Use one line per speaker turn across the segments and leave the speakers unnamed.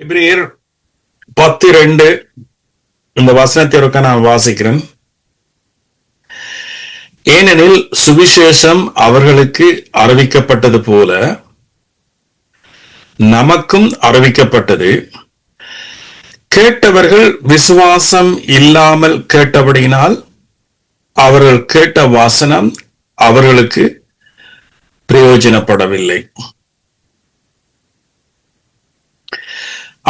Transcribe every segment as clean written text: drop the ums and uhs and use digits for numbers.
எபிரேயர் 10:2 இந்த வசனத்தை நான் வாசிக்கிறேன். ஏனெனில் சுவிசேஷம் அவர்களுக்கு அறிவிக்கப்பட்டது போல நமக்கும் அறிவிக்கப்பட்டது. கேட்டவர்கள் விசுவாசம் இல்லாமல் கேட்டபடியினால் அவர்கள் கேட்ட வசனம் அவர்களுக்கு பிரயோஜனப்படவில்லை.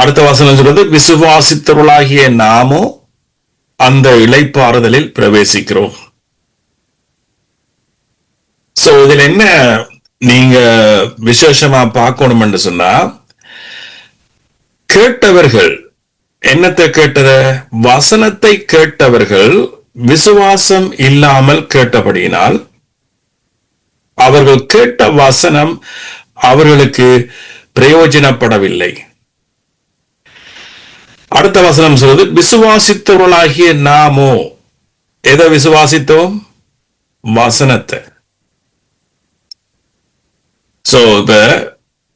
அடுத்த வசனம் சொல்றது, விசுவாசித்தவர்களாகிய நாமோ அந்த இளைப்பாறுதலில் பிரவேசிக்கிறோம். சோ இதுல என்ன நீங்க விசேஷமா பார்க்கணும் சொன்னா, கேட்டவர்கள் என்னத்தை கேட்டத? வசனத்தை கேட்டவர்கள் விசுவாசம் இல்லாமல் கேட்டபடியினால் அவர்கள் கேட்ட வசனம் அவர்களுக்கு பிரயோஜனப்படவில்லை. அடுத்த வசனம் சொல்வது, விசுவாசித்தவர்களாகிய நாமோ எதை விசுவாசித்தோம்? வசனத்தை. சோ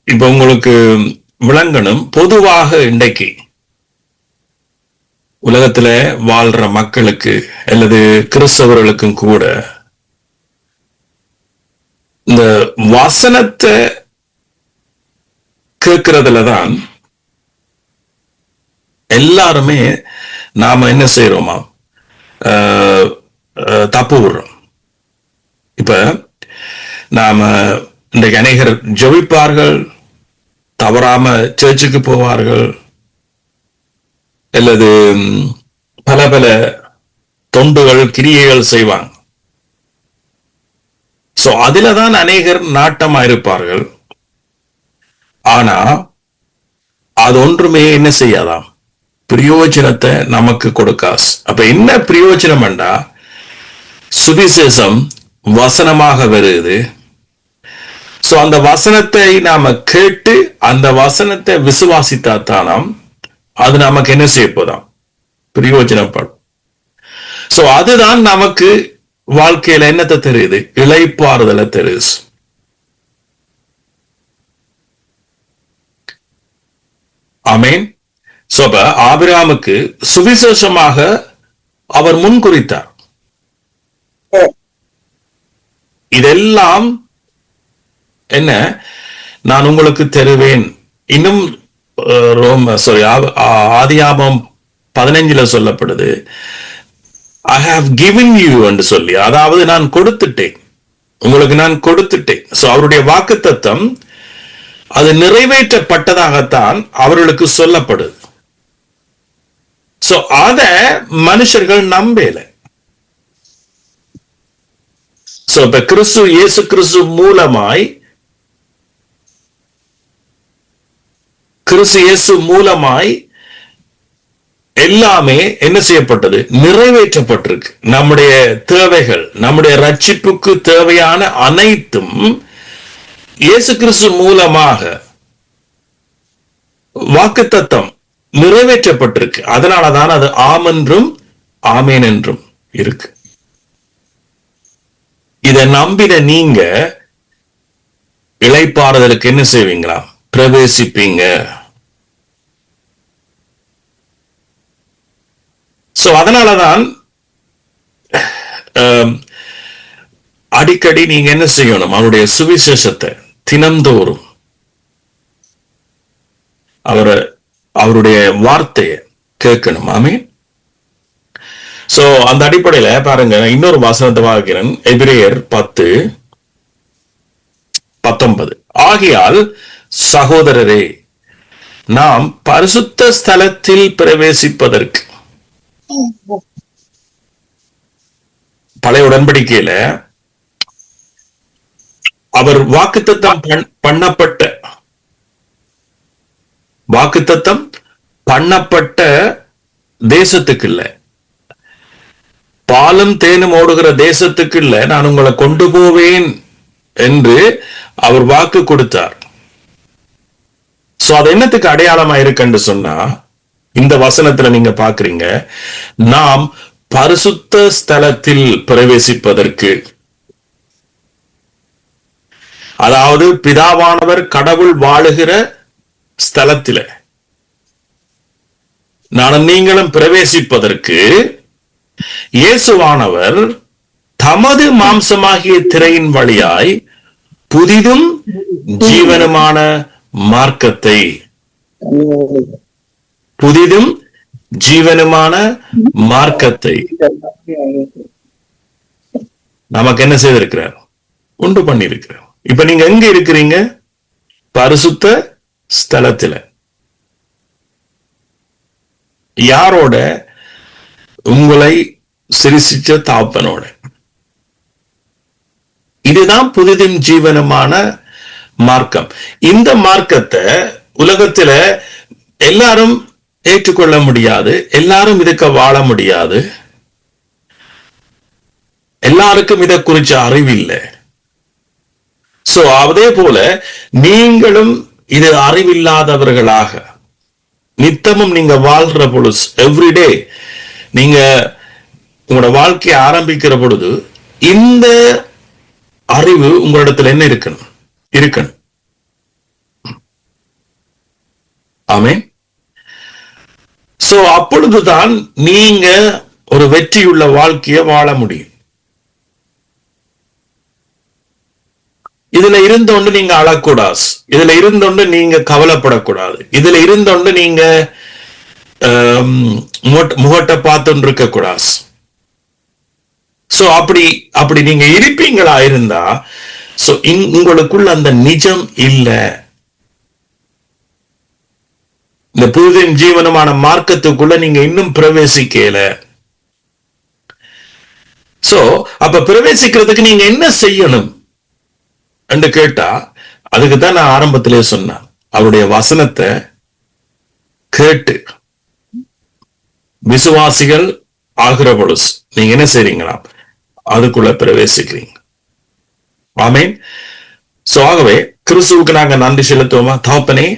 இப்ப உங்களுக்கு விளங்கணும், பொதுவாக இன்றைக்கு உலகத்துல வாழ்ற மக்களுக்கு அல்லது கிறிஸ்தவர்களுக்கும் கூட இந்த வசனத்தை கேட்கறதுலதான் எல்லாருமே நாம என்ன செய்யறோமா, தப்பு விடுறோம். இப்ப நாம இன்றைக்கு அநேகர் ஜெபிப்பார்கள், தவறாம சர்ச்சுக்கு போவார்கள், அல்லது பல பல தொண்டுகள் கிரியைகள் செய்வாங்க. சோ அதுலதான் அநேகர் நாட்டமா இருப்பார்கள். ஆனா அது ஒன்றுமே என்ன செய்யாதாம், பிரயோஜனத்தை நமக்கு கொடுக்காஸ். அப்ப என்ன பிரயோஜனம் என்றா, சுவிசேஷம் வசனமாக வருது. சோ அந்த வசனத்தை நாம கேட்டு அந்த வசனத்தை விசுவாசித்தா தானாம் அது நமக்கு என்ன செய்ய போதாம், பிரயோஜனப்படும். சோ அதுதான் நமக்கு வாழ்க்கையில என்னத்தை தெரியுது, இளைப்பாறுதலை தெரியுது. ஆமேன். சோ அப்ப ஆபிரகாமுக்கு சுவிசேஷமாக அவர் முன்குறித்தார். இதெல்லாம் என்ன, நான் உங்களுக்கு தருவேன். இன்னும் ஆதியாகமம் 15 சொல்லப்படுது, I have given you என்று சொல்லி, அதாவது நான் கொடுத்துட்டேன், உங்களுக்கு நான் கொடுத்துட்டேன். சோ அவருடைய வாக்குத்தத்தம் அது நிறைவேற்றப்பட்டதாகத்தான் அவர்களுக்கு சொல்லப்படுது. சோ அத மனுஷர்கள் நம்பல. சோ இப்ப இயேசு கிறிஸ்து மூலமாய் எல்லாமே என்ன செய்யப்பட்டது, நிறைவேற்றப்பட்டிருக்கு. நம்முடைய தேவைகள், நம்முடைய ரட்சிப்புக்கு தேவையான அனைத்தும் இயேசு கிறிஸ்து மூலமாக வாக்குத்தத்தம் நிறைவேற்றப்பட்டிருக்கு. அதனாலதான் அது ஆம் என்றும் ஆமேன் என்றும் இருக்கு. இதை நம்பின நீங்க இளைப்பாறுதலுக்கு என்ன செய்வீங்களா, பிரவேசிப்பீங்க. சோ அதனாலதான் அடிக்கடி நீங்க என்ன செய்யணும், அவருடைய சுவிசேஷத்தை தினந்தோறும் அவருடைய வார்த்தையை கேட்கணும். ஆமீன். சோ அந்த அடிப்படையில பாருங்க, இன்னொரு வசனத்தை வாசிக்கிறேன். எபிரேயர் 10:19. ஆகையால் சகோதரரே, நாம் பரிசுத்த ஸ்தலத்தில் பிரவேசிப்பதற்கு, பழைய உடன்படிக்கையில அவர் வாக்குத்தத்தம் பண்ணப்பட்ட தேசத்துக்கு இல்ல, பாலும் தேனும் ஓடுகிற தேசத்துக்கு இல்ல, நான் உங்களை கொண்டு போவேன் என்று அவர் வாக்கு கொடுத்தார். சோ அது என்னத்துக்கு அடையாளமா இருக்குன்னு சொன்னா, இந்த வசனத்துல நீங்க பாக்குறீங்க, நாம் பரிசுத்த ஸ்தலத்தில் பிரவேசிப்பதற்கு, அதாவது பிதாவானவர் கடவுள் வாழுகிற ஸ்தலத்தில நானும் நீங்களும் பிரவேசிப்பதற்கு இயேசுவானவர் தமது மாம்சமாகிய திரையின் வழியாய் புதிதும் ஜீவனுமான மார்க்கத்தை புதிதும் ஜீவனுமான மார்க்கத்தை நமக்கு என்ன செய்திருக்கிறார்? உண்டு பண்ணி இருக்கிறார். இப்ப நீங்க எங்க இருக்கிறீங்க? பரிசுத்த ஸ்தலத்துல. யாரோட? உங்களை சிருஷ்டிச்ச தாப்பனோட. இதுதான் புதிதும் ஜீவனமான மார்க்கம். இந்த மார்க்கத்தை உலகத்துல எல்லாரும் ஏற்றுக்கொள்ள முடியாது, எல்லாரும் இதுக்கு வாழ முடியாது, எல்லாருக்கும் இதை குறிச்ச அறிவில்லை. சோ அதே போல நீங்களும் இது அறிவில்லாதவர்களாக நித்தமும் நீங்க வாழ்ற பொழுது, எவ்ரிடே நீங்க உங்களோட வாழ்க்கையை ஆரம்பிக்கிற பொழுது இந்த அறிவு உங்களிடத்துல என்ன இருக்கணும்? இருக்கணும். ஆமென். சோ அப்பொழுதுதான் நீங்க ஒரு வெற்றியுள்ள வாழ்க்கையை வாழ முடியும். இதுல இருந்தோண்டு நீங்க அழக்கூடாது, இதுல இருந்தோண்டு நீங்க கவலைப்படக்கூடாது, இதுல இருந்தோண்டு நீங்க முகத்தை பார்த்துட்டு இருக்க கூடாது. சோ அப்படி நீங்க இருப்பீங்களா இருந்தா, சோ உங்களுக்குள்ள அந்த நிஜம் இல்ல. இந்த புதிதும் ஜீவனமான மார்க்கத்துக்குள்ள நீங்க இன்னும் பிரவேசிக்கல. சோ அப்ப பிரவேசிக்கிறதுக்கு நீங்க என்ன செய்யணும் என்று கேட்டா, அதுக்கு தான் நான் ஆரம்பத்திலே சொன்னேன். அவருடைய வசனத்தை கேட்டு விசுவாசிகள் ஆகிற பொழுது நீங்க என்ன செய்றீங்களா? அதுக்குள்ள பிரவேசிக்கிறீங்க. ஆமென். சோ ஆகவே கிறிஸ்துவுக்கு நாங்க நன்றி செலுத்துவோமா? தகப்பனே,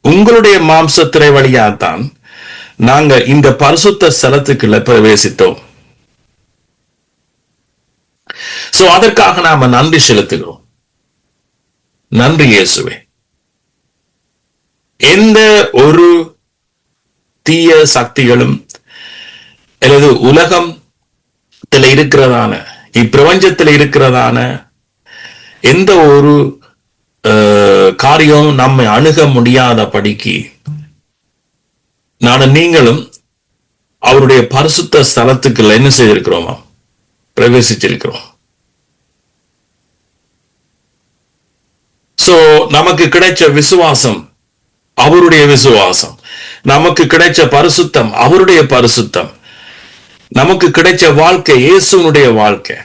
உங்களுடைய மாம்சத்திரை வழியாத்தான் நாங்க இந்த பரிசுத்த ஸ்தலத்துக்குள்ள பிரவேசித்தோம். சோ அதற்காக நாம நன்றி செலுத்துகிறோம். நன்றி இயேசுவே. எந்த ஒரு தீய சக்திகளும் அல்லது உலகத்தில் இருக்கிறதான, இப்பிரபஞ்சத்தில் இருக்கிறதான எந்த ஒரு காரியம் நம்மை அணுக முடியாதபடிக்கு நானும் நீங்களும் அவருடைய பரிசுத்த ஸ்தலத்துக்குள்ள என்ன செய்திருக்கிறோமா? பிரவேசிச்சிருக்கிறோம். சோ நமக்கு கிடைச்ச விசுவாசம் அவருடைய விசுவாசம், நமக்கு கிடைச்ச பரிசுத்தம் அவருடைய பரிசுத்தம், நமக்கு கிடைச்ச வாழ்க்கை இயேசுனுடைய வாழ்க்கை.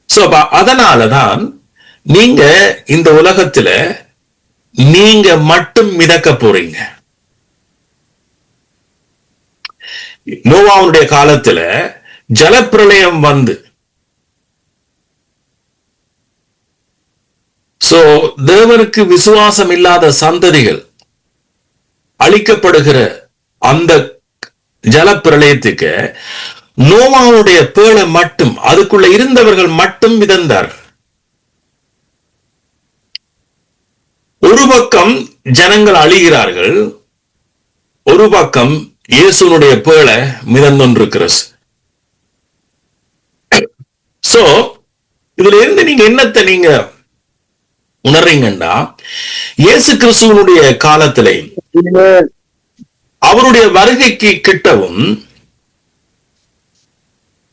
சோ அதனாலதான் நீங்க இந்த உலகத்துல நீங்க மட்டும் மிதக்க போறீங்க. நோவாவுடைய காலத்துல ஜலப்பிரளயம் வந்து, சோ தேவனுக்கு விசுவாசம் இல்லாத சந்ததிகள் அழிக்கப்படுகிற அந்த ஜலப்பிரளயத்துக்கு நோவாவுடைய பேழை மட்டும், அதுக்குள்ள இருந்தவர்கள் மட்டும் மிதந்தார்கள். ஒரு பக்கம் ஜனங்கள் அழிகிறார்கள், ஒரு பக்கம் இயேசுனுடைய பேழை மிதந்தொன்றிருக்கிறது. சோ இதுல இருந்து நீங்க என்னத்தை நீங்க உணர்றீங்கன்னா, இயேசு கிறிஸ்துவனுடைய காலத்திலே அவருடைய வருகைக்கு கிட்டவும்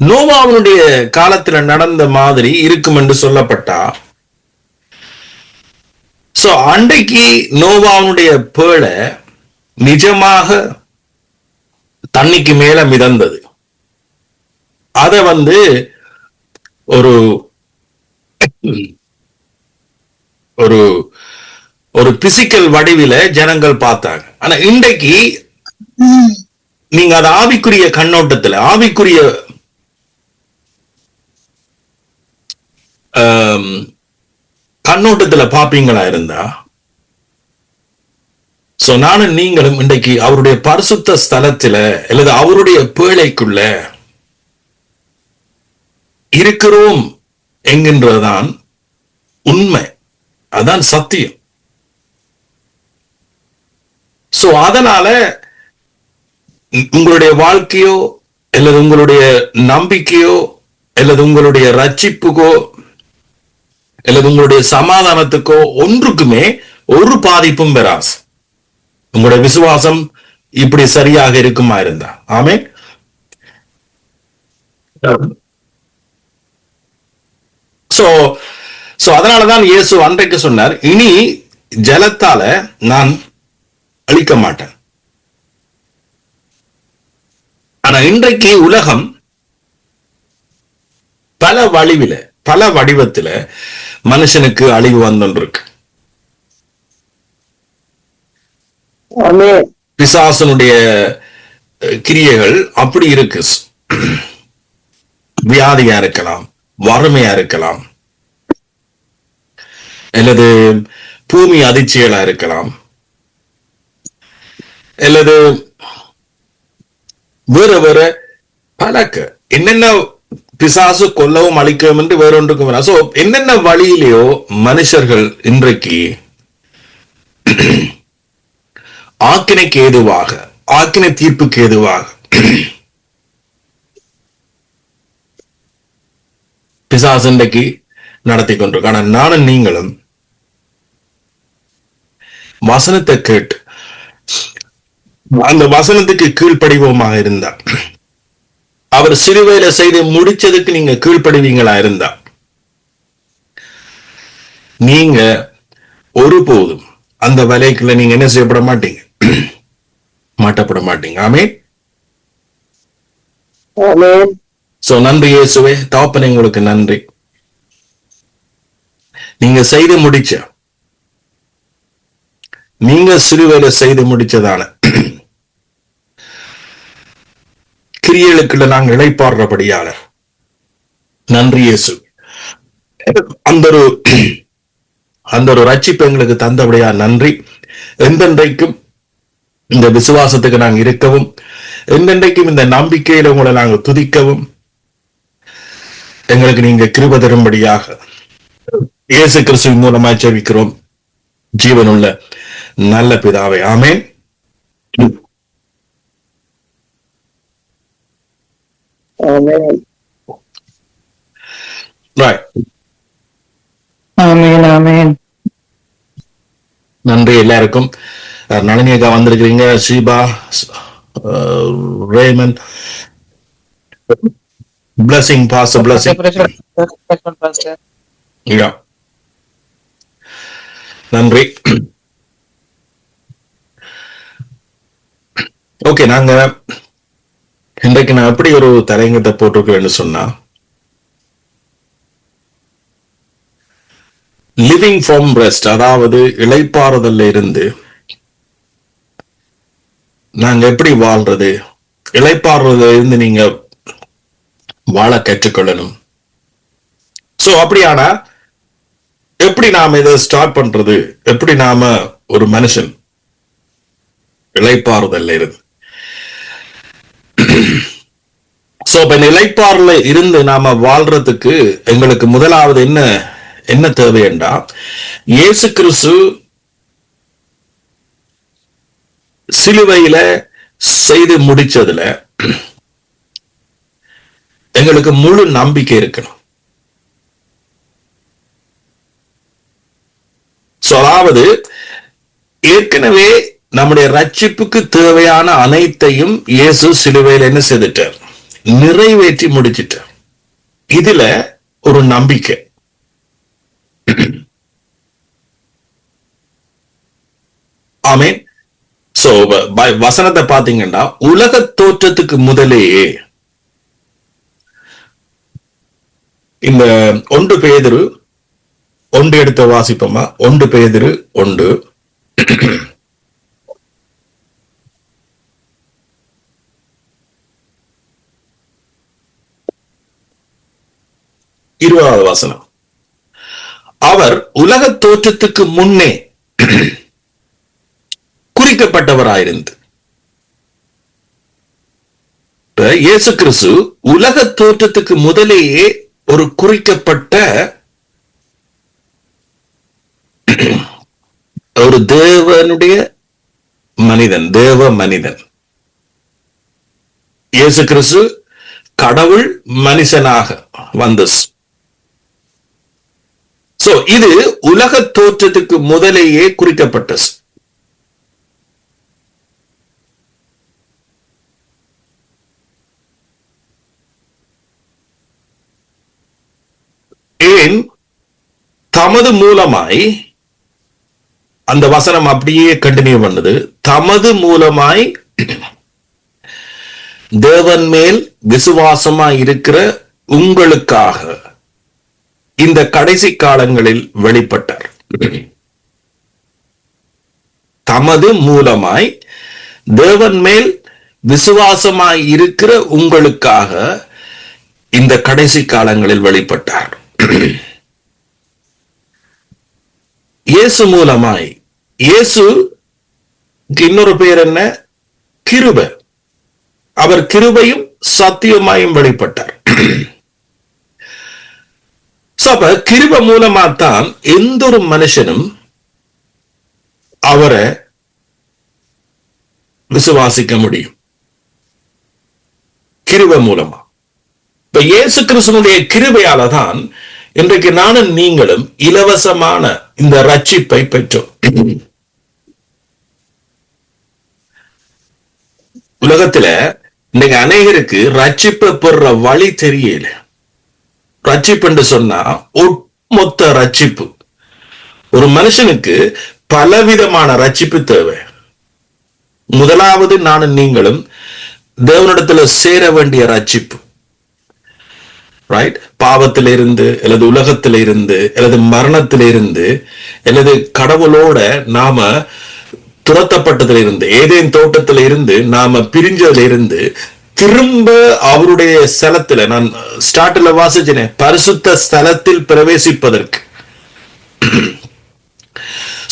நோவாவுடைய காலத்துல நடந்த மாதிரி இருக்கும் என்று சொல்லப்பட்டா, சோ அன்றைக்கு நோவாவுடைய பேழை நிஜமாக தண்ணிக்கு மேல மிதந்தது. அத ஒரு ஒரு ஒரு பிசிக்கல் வடிவில ஜனங்கள் பார்த்தாங்க. ஆனா இன்றைக்கு நீங்க அது ஆவிக்குரிய கண்ணோட்டத்துல, ஆவிக்குரிய கண்ணோட்டத்துல பாப்பீங்களா இருந்தா, சோ நானும் நீங்களும் இன்றைக்கு அவருடைய பரிசுத்த ஸ்தலத்துல அல்லது அவருடைய பேழைக்குள்ள இருக்கிறோம் என்கின்றதான் உண்மை, அதான் சத்தியம். சோ அதனால உங்களுடைய வாழ்க்கையோ அல்லது உங்களுடைய நம்பிக்கையோ அல்லது உங்களுடைய ரட்சிப்புக்கோ அல்லது உங்களுடைய சமாதானத்துக்கோ ஒன்றுக்குமே ஒரு பாதிப்பும் பெறாது. உங்களுடைய விசுவாசம் இப்படி சரியாக இருக்குமா இருந்தா. ஆமென். சோ சோ அதனாலதான் இயேசு அன்றைக்கு சொன்னார், இனி ஜலத்தால நான் அழிக்க மாட்டேன். ஆனா இன்றைக்கு உலகம் பல வடிவத்துல மனுஷனுக்கு அழிவு வந்துருக்கு. பிசாசனுடைய கிரியைகள் அப்படி இருக்கு. வியாதியா இருக்கலாம், வறுமையா இருக்கலாம், அல்லது பூமி அதிர்ச்சிகளா இருக்கலாம், அல்லது வேற பலக்கு என்னென்ன பிசாசு கொல்லவும் அழிக்கவும் என்று வேறொன்றுக்கும். சோ என்னென்ன வழியிலேயோ மனுஷர்கள் இன்றைக்கு ஆக்கினைக்கு ஏதுவாக, ஆக்கினை தீர்ப்புக்கு ஏதுவாக பிசாசு இன்றைக்கு நடத்தி கொண்டிருக்க. ஆனா நானும் நீங்களும் வசனத்தை கேட்டு அந்த வசனத்துக்கு கீழ்ப்படிவோமாக இருந்தா, அவர் சிலுவையில செய்து முடிச்சதுக்கு நீங்க கீழ்ப்படிவீங்களா இருந்தா, நீங்க ஒருபோதும் அந்த வலைக்குள்ள நீங்க என்ன செய்யப்பட மாட்டீங்க, மாட்டப்பட மாட்டீங்க. ஆமென். சோ நன்றி இயேசுவே, தகப்பனே உங்களுக்கு நன்றி. நீங்க செய்து முடிச்ச, நீங்க சிலுவையில செய்து முடிச்சதான கிரியைகளுக்குள்ள நாங்கள் இளைப்பாடுறபடியால நன்றி இயேசு. அந்த ஒரு ரட்சிப்பு எங்களுக்கு தந்தபடியா நன்றி. எந்தென்றைக்கும் இந்த விசுவாசத்துக்கு நாங்கள் இருக்கவும், எந்தென்றைக்கும் இந்த நம்பிக்கையில உங்களை நாங்கள் துதிக்கவும் எங்களுக்கு நீங்க கிருபை தரும்படியாக இயேசு கிறிஸ்துவின் மூலமாய் ஜெபிக்கிறோம் ஜீவனுள்ள நல்ல பிதாவே. ஆமென். நன்றி எல்லாருக்கும். நளினியக்கா வந்திருக்கிறீங்க, Sheeba, ramen, blessing, pastor blessing. நன்றி. ஓகே, நாங்க இன்றைக்கு நான் எப்படி ஒரு தலையங்கத்தை போட்டிருக்கேன்னு சொன்னா, லிவிங் ஃப்ரம் ரெஸ்ட், அதாவது இளைப்பாறுதல்ல இருந்து நாங்க எப்படி வாழ்றது, இளைப்பாறுதல்ல இருந்து நீங்க வாழ கற்றுக்கொள்ளணும். சோ அப்படியானா எப்படி நாம இதை ஸ்டார்ட் பண்றது, எப்படி நாம ஒரு மனுஷன் இளைப்பாறுதல்ல இருந்து, சோ இப்ப இளைப்பாறுல இருந்து நாம வாழ்றதுக்கு எங்களுக்கு முதலாவது என்ன தேவை என்றா, இயேசு கிறிஸ்து சிலுவையில செய்து முடிச்சதுல எங்களுக்கு முழு நம்பிக்கை இருக்கணும். அதாவது ஏற்கனவே நம்முடைய ரட்சிப்புக்கு தேவையான அனைத்தையும் இயேசு சிலுவையில் என்ன செய்துட்டார், நிறைவேற்றி முடிச்சிட்டார். இதுல ஒரு நம்பிக்கை. ஆமென். சோ வசனத்தை பாத்தீங்கன்னா, உலக தோற்றத்துக்கு முதலேயே இந்த 1 பேதுரு 1 எடுத்த வாசிப்போமா? 1 பேதுரு 1 20வது வசனம். அவர் உலக தோற்றத்துக்கு முன்னே குறிக்கப்பட்டவராயிருந்து, இயேசு கிறிஸ்து உலக தோற்றத்துக்கு முதலேயே ஒரு குறிக்கப்பட்ட ஒரு தேவனுடைய மனிதன், தேவ மனிதன். இயேசு கிறிஸ்து கடவுள் மனுஷனாக வந்த. சோ இது உலக தோற்றத்துக்கு முதலேயே குறிக்கப்பட்டது. ஏன் தமது மூலமாய் அந்த வசனம் அப்படியே கண்டினியூ பண்ணது. தமது மூலமாய் தேவன் மேல் விசுவாசமாய் இருக்கிற உங்களுக்காக இந்த கடைசி காலங்களில் வெளிப்பட்டார். தமது மூலமாய் தேவன் மேல் விசுவாசமாய் இருக்கிற உங்களுக்காக இந்த கடைசி காலங்களில் வெளிப்பட்டார். இயேசு மூலமாய், இயேசு இன்னொரு பேர் என்ன? கிருபை. அவர் கிருபையும் சத்தியமாயும் வெளிப்பட்டார். அப்ப கிருபை மூலமா தான் எந்த ஒரு மனுஷனும் அவரை விசுவாசிக்க முடியும். கிருபை மூலமா. இப்ப இயேசு கிறிஸ்துவினுடைய கிருபையால தான் இன்றைக்கு நானும் நீங்களும் இலவசமான இந்த ரட்சிப்பை பெற்றோம். உலகத்துல இன்னைக்கு அநேகருக்கு ரட்சிப்பை பெற வழி தெரியல. ரட்சிப்பு என்று சொன்னா ஒட்டுமொத்த ரட்சிப்பு. ஒரு மனுஷனுக்கு பலவிதமான ரட்சிப்பு தேவை. முதலாவது நானும் நீங்களும் தேவனிடத்துல சேர வேண்டிய ரட்சிப்பு. ரைட்? பாவத்திலிருந்து அல்லது உலகத்திலிருந்து அல்லது மரணத்திலிருந்து அல்லது கடவுளோட நாம துரத்தப்பட்டதிலிருந்து, ஏதேன் தோட்டத்தில இருந்து நாம பிரிஞ்சதிலிருந்து திரும்ப அவருடைய ஸ்தலத்துல, நான் ஸ்டார்ட்ல வாசிச்சேன், பரிசுத்த ஸ்தலத்தில் பிரவேசிப்பதற்கு.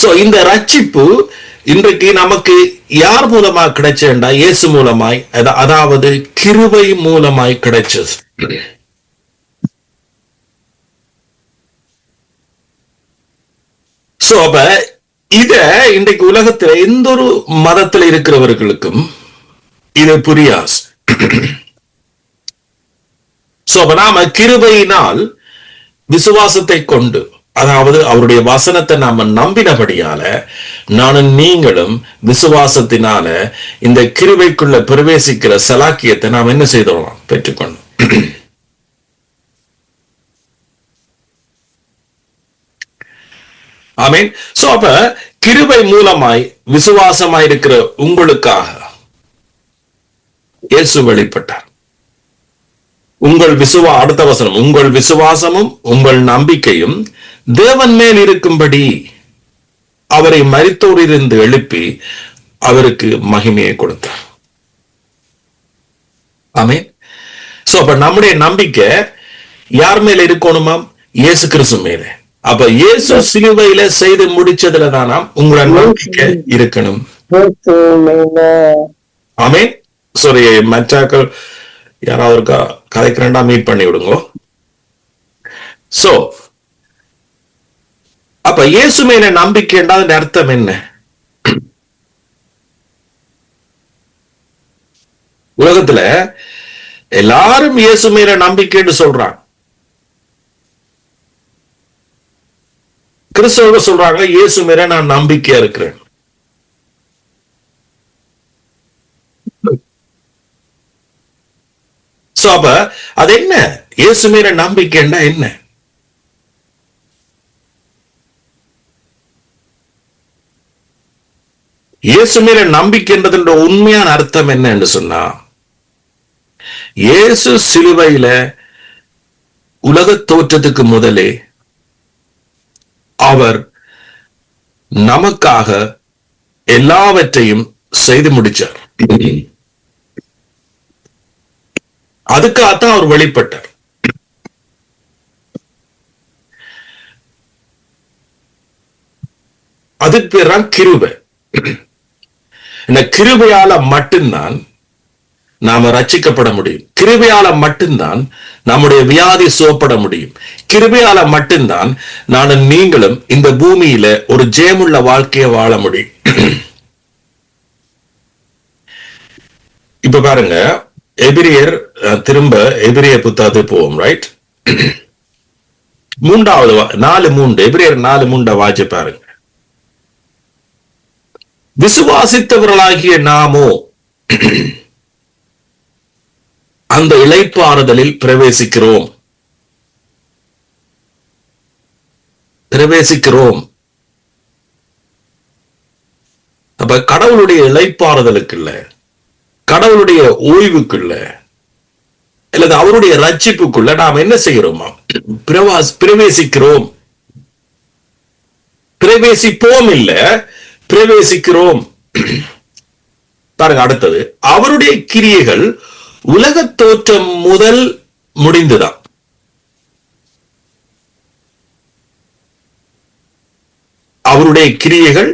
சோ இந்த ரட்சிப்பு இன்றைக்கு நமக்கு யார் மூலமா கிடைச்சேன்டா? இயேசு மூலமாய், அதாவது கிருபை மூலமாய் கிடைச்சது. சோ அப்ப இத இன்றைக்கு உலகத்துல எந்த ஒரு மதத்துல இருக்கிறவர்களுக்கும் இது புரியாது. சோ அப்ப நாம கிருபையினால் விசுவாசத்தை கொண்டு, அதாவது அவருடைய வசனத்தை நாம நம்பினபடியால நானும் நீங்களும் விசுவாசத்தினால இந்த கிருபைக்குள்ள பிரவேசிக்கிற சலாக்கியத்தை நாம் என்ன செய்தோம்? பெற்றுக்கொண்டோம். ஆமீன். சோ அப்ப கிருபை மூலமாய் விசுவாசமாய் இருக்கிற உங்களுக்காக இயேசு வெளிப்பட்டார். உங்கள் அடுத்த வசனம், உங்கள் விசுவாசமும் உங்கள் நம்பிக்கையும் தேவன் மேல் இருக்கும்படி அவரை மரித்தோரிலிருந்து எழுப்பி அவருக்கு மகிமையை கொடுத்தார். ஆமீன். சோ அப்ப நம்முடைய நம்பிக்கை யார் மேல இருக்கணுமாம்? இயேசு கிறிஸ்து மேல. அப்ப இயேசு சிலுவையில செய்து முடிச்சதுல தானா உங்களோட நம்பிக்கை இருக்கணும். ஆமீன். சாரி, மற்றாக்கள் யாராவது கதைக்கிறேன்டா மீட் பண்ணி விடுங்க. சோ அப்ப இயேசு மேல நம்பிக்கைன்றா அர்த்தம் என்ன? உலகத்துல எல்லாரும் இயேசு மேல நம்பிக்கைன்னு சொல்றாங்க. கிறிஸ்தவர்கள் சொல்றாங்க இயேசு மேல நான் நம்பிக்கையா இருக்கிறேன். சோ அப்ப அது என்ன? இயேசு மேல நம்பிக்கைன்னா என்ன? இயேசு மேல நம்பிக்கைன்றதுன்ற உண்மையான அர்த்தம் என்ன என்று சொன்னா, இயேசு சிலுவையில உலக தோற்றத்துக்கு முதலே அவர் நமக்காக எல்லாவற்றையும் செய்து முடிச்சார். அதுக்காகத்தான் அவர் வெளிப்பட்டார். அதுக்கு பேர் தான் கிருபை. இந்த கிருபையால மட்டும்தான் நாம ரட்சிக்கப்பட முடியும். கிருபையால மட்டும்தான் நம்முடைய வியாதி சுகப்பட முடியும். கிருபையால மட்டும்தான் நானும் நீங்களும் இந்த பூமியில ஒரு ஜெயமுள்ள வாழ்க்கையை வாழ முடியும். இப்ப பாருங்க, எபிரியர் திரும்ப எபிரிய புத்தாத்து போவோம். ரைட், 4:3 எபிரியர் 4:3 வாட்சி பாருங்க. விசுவாசித்தவர்களாகிய நாமோ அந்த இளைப்பாறுதலில் பிரவேசிக்கிறோம். அப்ப கடவுளுடைய இளைப்பாறுதலுக்கு இல்ல, கடவுளுடைய ஓய்வுக்குள்ள அல்லது அவருடைய ரட்சிப்புக்குள்ள நாம் என்ன செய்கிறோமா? பிரவேசிக்கிறோம். பிரவேசிப்போம் இல்ல, பிரவேசிக்கிறோம். பாருங்க அடுத்தது, அவருடைய கிரியைகள் உலக தோற்றம் முதல் முடிந்துதான். அவருடைய கிரியைகள்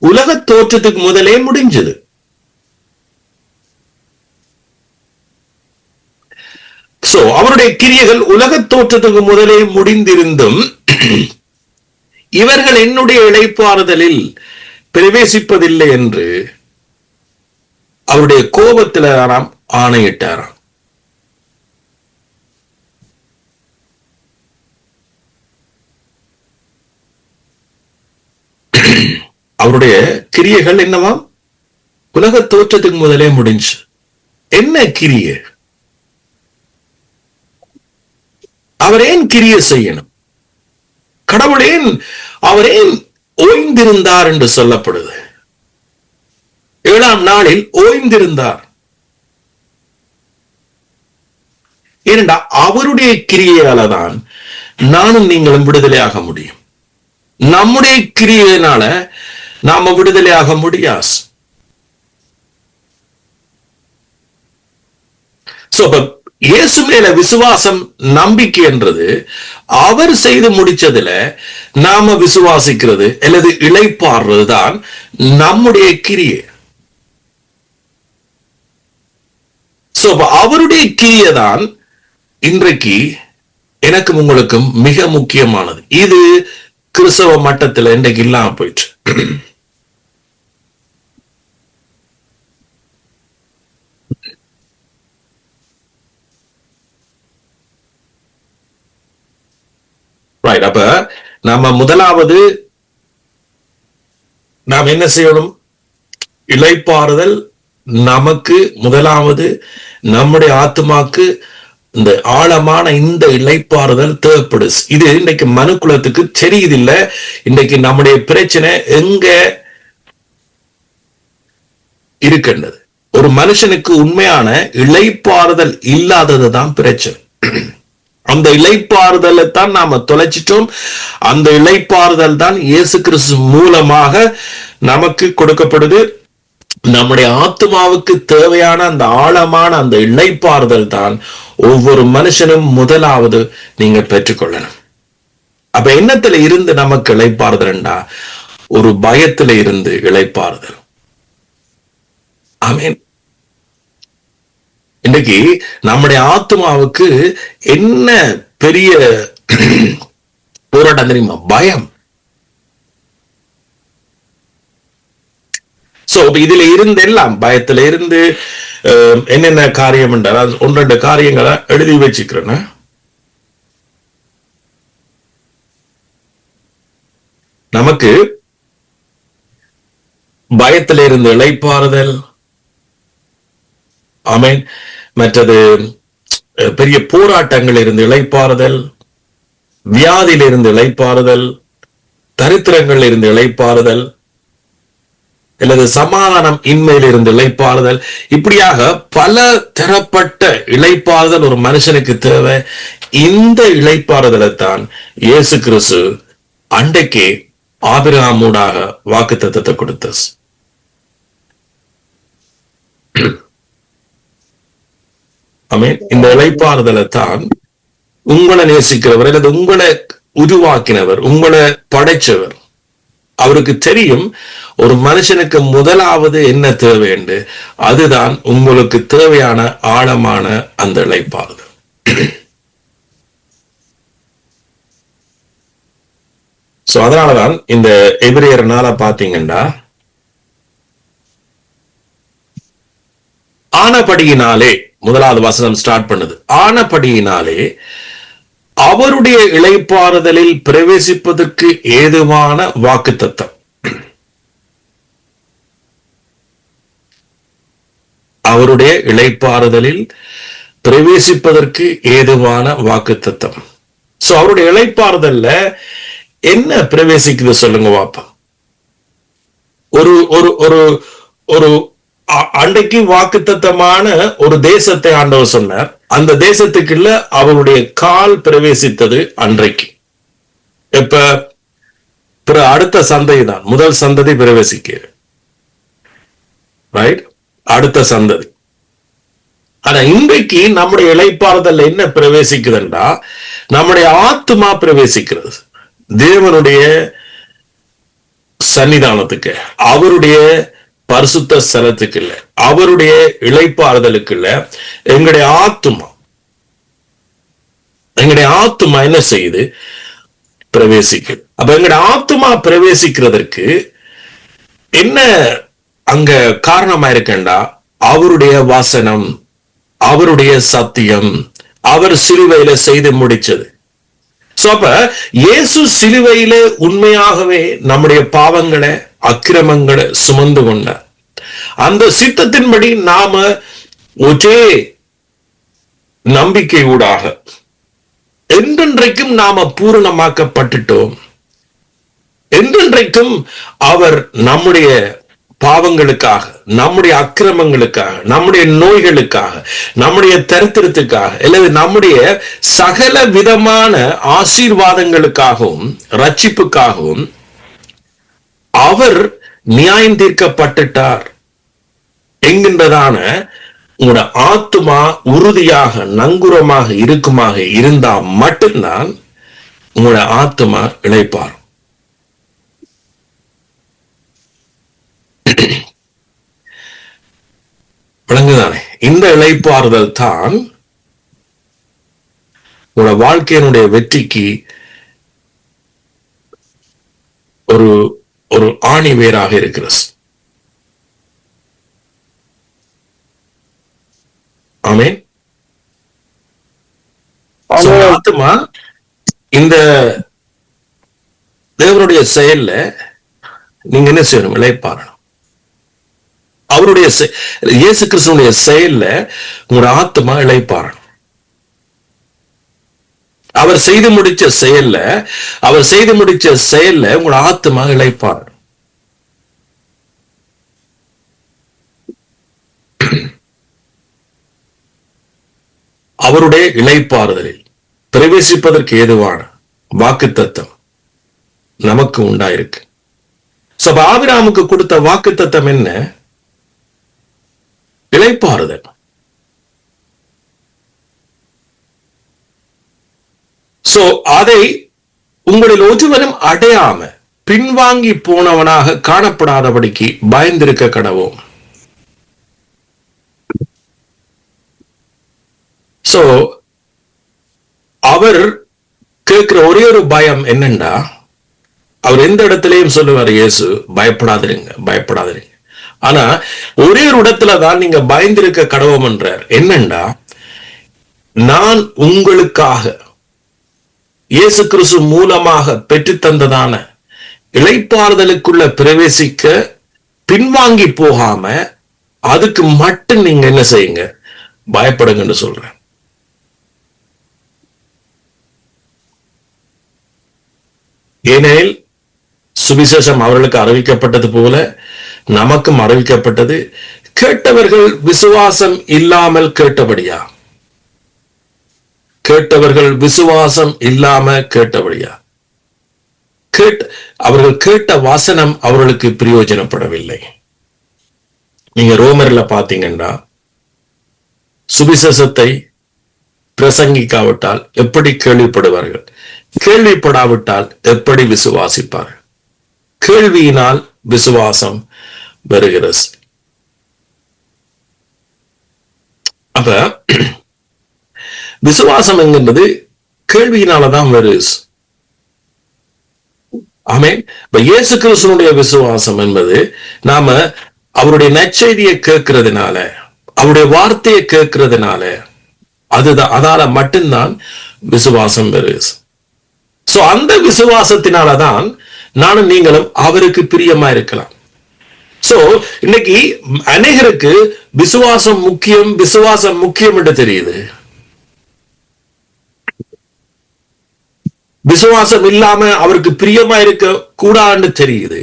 உலக தோற்றத்துக்கு முதலே முடிஞ்சது. சோ அவருடைய கிரியைகள் உலக தோற்றத்துக்கு முதலே முடிந்திருந்தும் இவர்கள் என்னுடைய இளைப்பாறுதலில் பிரவேசிப்பதில்லை என்று அவருடைய கோபத்தில் ஆணையிட்டாராம். அவருடைய கிரியைகள் என்னவா? உலக தோற்றத்துக்கு முதலே முடிஞ்சு. என்ன கிரியை? அவர் ஏன் கிரியை செய்யணும்? கடவுள் அவர் ஏன் ஓய்ந்திருந்தார் என்று சொல்லப்படுது. 7ஆம் நாளில் ஓய்ந்திருந்தார். ஏனென்றா அவருடைய கிரியையால தான் நானும் நீங்களும் விடுதலையாக முடியும். நம்முடைய கிரியையினால நாம விடுதலையாக முடியாது. இயேசு மேல விசுவாசம், நம்பிக்கை என்றது அவர் செய்து முடிச்சதுல நாம விசுவாசிக்கிறது அல்லது இளைப்பாறுறது தான் நம்முடைய கிரியை. அவருடைய கிரியை தான் இன்றைக்கு எனக்கும் உங்களுக்கும் மிக முக்கியமானது. இது கிறிஸ்தவ மட்டத்தில் இன்றைக்கு இல்லாம போயிட்டு. அப்ப நாம முதலாவது நாம் என்ன செய்யணும்? இளைப்பாறுதல் நமக்கு முதலாவது, நம்முடைய ஆத்மாக்கு இந்த ஆழமான இந்த இளைப்பாறுதல் தேவைப்படுது. இது இன்னைக்கு மனுக்குலத்துக்கு தெரியுதில்லை. இன்னைக்கு நம்முடைய பிரச்சனை எங்க இருக்கின்றது? ஒரு மனுஷனுக்கு உண்மையான இளைப்பாறுதல் இல்லாததுதான் பிரச்சனை. அந்த இளைப்பாறுதலை தான் நாம தொலைச்சிட்டோம். அந்த இளைப்பாறுதல் தான் இயேசு கிறிஸ்து மூலமாக நமக்கு கொடுக்கப்படுது. நம்முடைய ஆத்மாவுக்கு தேவையான அந்த ஆழமான அந்த இளைப்பாறுதல் தான் ஒவ்வொரு மனுஷனும் முதலாவது நீங்க பெற்றுக்கொள்ளணும். அப்ப என்னத்துல இருந்து நமக்கு இளைப்பாறுதல்ண்டா? ஒரு பயத்துல இருந்து இளைப்பாறுதல். ஆமீன். இன்னைக்கு நம்முடைய ஆத்மாவுக்கு என்ன பெரிய போராட்டம் தெரியுமா? பயம். சோ இதுல இருந்து எல்லாம், பயத்துல இருந்து என்னென்ன காரியம் என்றால் 1-2 காரியங்களை எழுதி வச்சுக்கிறேன். நமக்கு பயத்துல இருந்து இளைப்பாறுதல். ஆமீன். மற்றது பெரிய போராட்டங்கள் இருந்து இளைப்பாறுதல், வியாதியில் இருந்து இளைப்பாறுதல், தரித்திரங்கள் இருந்து இளைப்பாறுதல், அல்லது சமாதானம் இன்மையில் இருந்து இளைப்பாறுதல். இப்படியாக பல தரப்பட்ட இளைப்பாறுதல் ஒரு மனுஷனுக்கு தேவை. இந்த இளைப்பாறுதலை தான் இயேசு கிறிஸ்து அன்றைக்கு ஆபிரகாமூடாக வாக்குத்தத்தத்தை கொடுத்தது. இந்த இளைப்பாறுதலை தான் உங்களை நேசிக்கிறவர் அல்லது உங்களை உருவாக்கினவர், உங்களை படைச்சவர், அவருக்கு தெரியும் ஒரு மனுஷனுக்கு முதலாவது என்ன தேவை என்று. அதுதான் உங்களுக்கு தேவையான ஆழமான அந்த இளைப்பாறுதல். அதனாலதான் இந்த எபிரேயர் 4 பாத்தீங்கன்னா ஆனபடியினாலே, முதலாவது வசனம் ஸ்டார்ட் பண்ணுது, ஆனபடியினாலே அவருடைய இளைப்பாறுதலில் பிரவேசிப்பதற்கு ஏதுவான வாக்குத்தத்தம். அவருடைய இளைப்பாறுதலில் பிரவேசிப்பதற்கு ஏதுவான வாக்குத்தத்தம். சோ அவருடைய இளைப்பாறுதல்ல என்ன பிரவேசிக்குது சொல்லுங்க பாப்பா. ஒரு ஒரு ஒரு ஒரு அன்றைக்கு வாக்குத்தத்தமான ஒரு தேசத்தை ஆண்டவர் சொன்னார். அந்த தேசத்துக்குள்ள அவருடைய கால் பிரவேசித்தது அன்றைக்கு. இப்ப அடுத்த சந்ததி தான், முதல் சந்ததி பிரவேசிக்க, ரைட், அடுத்த சந்ததி. ஆனா இன்றைக்கு நம்முடைய இளைப்பாறுதல் என்ன பிரவேசிக்குதுன்றா, நம்முடைய ஆத்மா பிரவேசிக்கிறது தேவனுடைய சன்னிதானத்துக்கு, அவருடைய பரிசுத்த ஸ்தலத்துக்கு இல்ல, அவருடைய இளைப்பாறுதலுக்கு இல்ல. எங்களுடைய ஆத்துமா என்ன செய்யுது? பிரவேசிக்குது. அப்ப எங்களுடைய ஆத்துமா பிரவேசிக்கிறதற்கு என்ன அங்க காரணமா இருக்கண்டா, அவருடைய வசனம், அவருடைய சத்தியம், அவர் சிலுவையில செய்து முடிச்சது. அப்ப இயேசு சிலுவையில உண்மையாகவே நம்முடைய பாவங்களை, அக்கிரமங்களை சுமந்து கொண்டார். அந்த சித்தத்தின்படி நாம ஒரே நம்பிக்கை ஊடாக என்றென்றைக்கும் நாம பூரணமாக்கப்பட்டுட்டோம். என்றென்றைக்கும் அவர் நம்முடைய பாவங்களுக்காக, நம்முடைய அக்கிரமங்களுக்காக, நம்முடைய நோய்களுக்காக, நம்முடைய தரித்திரத்துக்காக, அல்லது நம்முடைய சகல விதமான ஆசீர்வாதங்களுக்காகவும் ரட்சிப்புக்காகவும் அவர் நியாயம் தீர்க்கப்பட்டுட்டார் என்கின்றதான உங்களோட ஆத்துமா உறுதியாக நங்குரமாக இருக்குமாக இருந்தா மட்டும்தான் உங்களோட ஆத்துமா இளைப்பாறும். விளங்குதானே? இந்த இளைப்பாறுதல் தான் உங்களோட வாழ்க்கையினுடைய வெற்றிக்கு ஒரு ஒரு ஆணி வேராக இருக்கிறது. ஆமென். ஆத்துமா இந்த தேவனுடைய செயல்ல நீங்க என்ன செய்யணும்? இளைப்பாறணும். அவருடைய இயேசு கிறிஸ்துவினுடைய செயல்ல உங்களோட ஆத்துமா இளைப்பாறணும். அவர் செய்து முடிச்ச செயல்ல உங்களோட ஆத்துமா இளைப்பாறணும். அவருடைய இளைப்பாறுதலில் பிரவேசிப்பதற்கு ஏதுவான வாக்குத்தத்தம் நமக்கு உண்டாயிருக்கு. ஆபிரகாமுக்கு கொடுத்த வாக்குத்தத்தம் என்ன? இளைப்பாறுதல். அதை உங்களில் ஒருவரும் அடையாம பின்வாங்கி போனவனாக காணப்படாதபடிக்கு பயந்திருக்க கடவோம். அவர் கேட்கிற ஒரே ஒரு பயம் என்னண்டா, அவர் எந்த இடத்திலையும் சொல்லுவார், இயேசு பயப்படாதீங்க. ஆனா ஒரே ஒரு இடத்துலதான் நீங்க பயந்திருக்க கடவோம் என்றார். என்னண்டா, நான் உங்களுக்காக இயேசு கிறிஸ்து மூலமாக பெற்றுத்தந்ததான இளைப்பாறுதலுக்குள்ள பிரவேசிக்க பின்வாங்கி போகாம அதுக்கு மட்டும் நீங்க என்ன செய்யுங்க? பயப்படுங்கன்னு சொல்றேன். ஏனெனில் சுவிசேஷம் அவர்களுக்கு அறிவிக்கப்பட்டது போல நமக்கும் அறிவிக்கப்பட்டது. கேட்டவர்கள் விசுவாசம் இல்லாமல் கேட்டபடியா அவர்கள் கேட்ட வாசனம் அவர்களுக்கு பிரயோஜனப்படவில்லை. நீங்க ரோமர்ல பாத்தீங்கன்னா, சுவிசேஷத்தை பிரசங்கிக்காவிட்டால் எப்படி கேள்விப்படுவார்கள்? கேள்விப்படாவிட்டால் எப்படி விசுவாசிப்பார்கள்? கேள்வியினால் விசுவாசம் வருகிறது. அப்ப விசுவாசம் என்கின்றது கேள்வியினாலதான் வருது. ஆமென். இப்ப இயேசு கிறிஸ்துவினுடைய விசுவாசம் என்பது நாம அவருடைய நற்செய்தியை கேட்கறதுனால, அவருடைய வார்த்தையை கேட்கறதுனால அதுதான், அதால மட்டும்தான் விசுவாசம் வருது. சோ அந்த விசுவாசத்தினாலதான் நானும் நீங்களும் அவருக்கு பிரியமா இருக்கலாம். சோ இன்னைக்கு அநேகருக்கு விசுவாசம் முக்கியம் என்று தெரியுது. விசுவாசம் இல்லாம அவருக்கு பிரியமா இருக்க கூடாதுன்னு தெரியுது.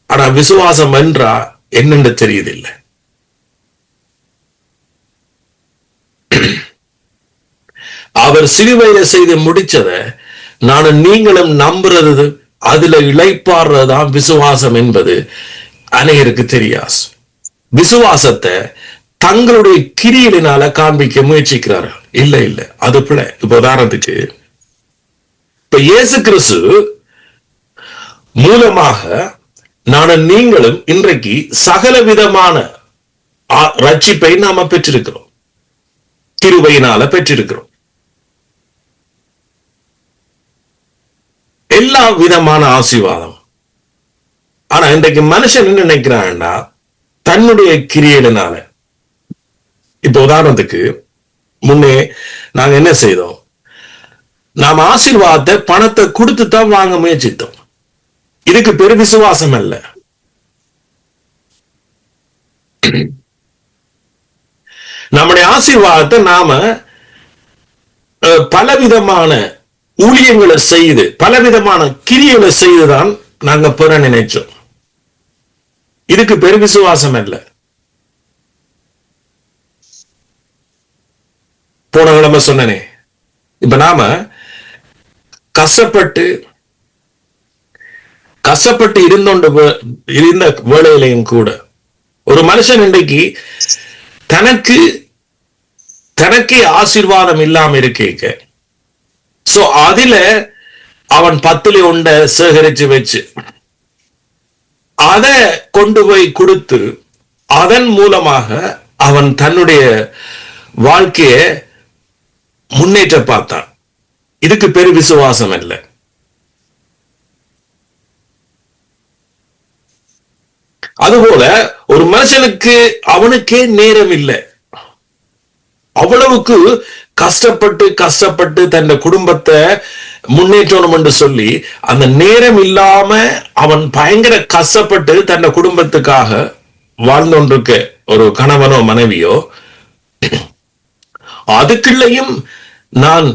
ஆனா விசுவாசம் என்றா என்னன்னு தெரியுது இல்லை. அவர் சிலுவையில செய்து முடிச்சத நானும் நீங்களும் நம்புறது, அதுல இளைப்பாடுறதுதான் விசுவாசம் என்பது அநேகருக்கு தெரியாது. விசுவாசத்தை தங்களுடைய கிரியினால காண்பிக்க முயற்சிக்கிறார்கள். இல்ல அது பிள்ளை. இப்ப உதாரணத்துக்கு இப்ப இயேசு கிறிஸ்து மூலமாக நானும் நீங்களும் இன்றைக்கு சகல விதமான ரட்சிப்பை நாம பெற்றிருக்கிறோம், கிருபையினால பெற்றிருக்கிறோம். எல்லா விதமான ஆசீர்வாதம். ஆனா இன்றைக்கு மனுஷன் என்ன நினைக்கிறான்னா தன்னுடைய கிரியையினால. இப்ப உதாரணத்துக்கு முன்னே நாங்க என்ன செய்தோம், நாம் ஆசீர்வாதத்தை பணத்தை கொடுத்து தான் வாங்க முயற்சித்தோம். இதுக்கு பெரு விசுவாசம் அல்ல. நம்முடைய ஆசீர்வாதத்தை நாம பலவிதமான ஊழியங்களை செய்து பலவிதமான கிரியைகளை செய்துதான் நாங்க பெற நினைச்சோம். இதுக்கு பெரு விசுவாசம் அல்ல. போன கிழமை சொன்னனே, இப்ப நாம கஷ்டப்பட்டு இருந்த வேளையிலையும் கூட ஒரு மனுஷன் இன்றைக்கு தனக்கே ஆசீர்வாதம் இல்லாம இருக்கேக்க, சோ அதுல அவன் 10 ஒன்றை சேகரிச்சு வச்சு அதை கொண்டு போய் கொடுத்து அதன் மூலமாக அவன் தன்னுடைய வாழ்க்கைய முன்னேற்ற பார்த்தான். இதுக்கு பெரு விசுவாசம் அல்ல. அதுபோல ஒரு மனுஷனுக்கு அவனுக்கே நேரம் இல்லை. அவ்வளவுக்கு கஷ்டப்பட்டு தன் குடும்பத்தை முன்னேற்றணும் என்று சொல்லி அந்த நேரம் இல்லாம அவன் பயங்கர கஷ்டப்பட்டு தன் குடும்பத்துக்காக வாழ்ந்தொன்றிருக்க ஒரு கணவனோ மனைவியோ, அதுக்குள்ளேயும் நான்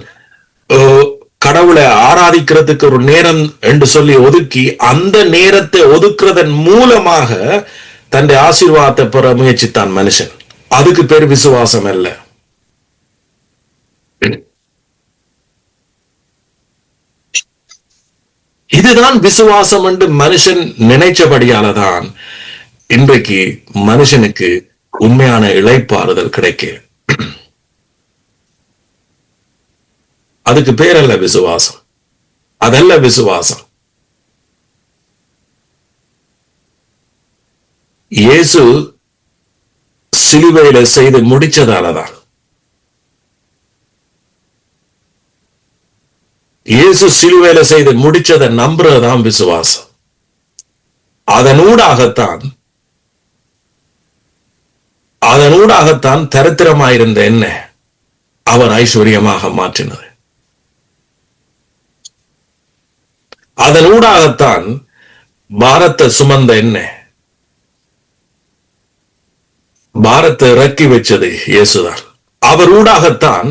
கடவுளை ஆராதிக்கிறதுக்கு ஒரு நேரம் என்று சொல்லி ஒதுக்கி அந்த நேரத்தை ஒதுக்குறதன் மூலமாக தன் ஆசீர்வாதத்தை பெற முயற்சித்தான் மனுஷன். அதுக்கு பேர் விசுவாசம் அல்ல. இதுதான் விசுவாசம் என்று மனுஷன் நினைச்சபடியாலதான் இன்றைக்கு மனுஷனுக்கு உண்மையான இளைப்பாறுதல் கிடைக்க. அதுக்கு பேரல்ல விசுவாசம், அதல்ல விசுவாசம். இயேசு சிலுவையில செய்து முடிச்சதாலதான், இயேசு சிலுவையில செய்து முடிச்சதை நம்புறதுதான் விசுவாசம். அதனூடாகத்தான் தரித்திரமாயிருந்த என்ன அவர் ஐஸ்வர்யமாக மாற்றினது. அதனூடாகத்தான் பாரத்தை சுமந்த என்ன பாரத்தை இறக்கி வச்சது இயேசுதான். அவர் ஊடாகத்தான்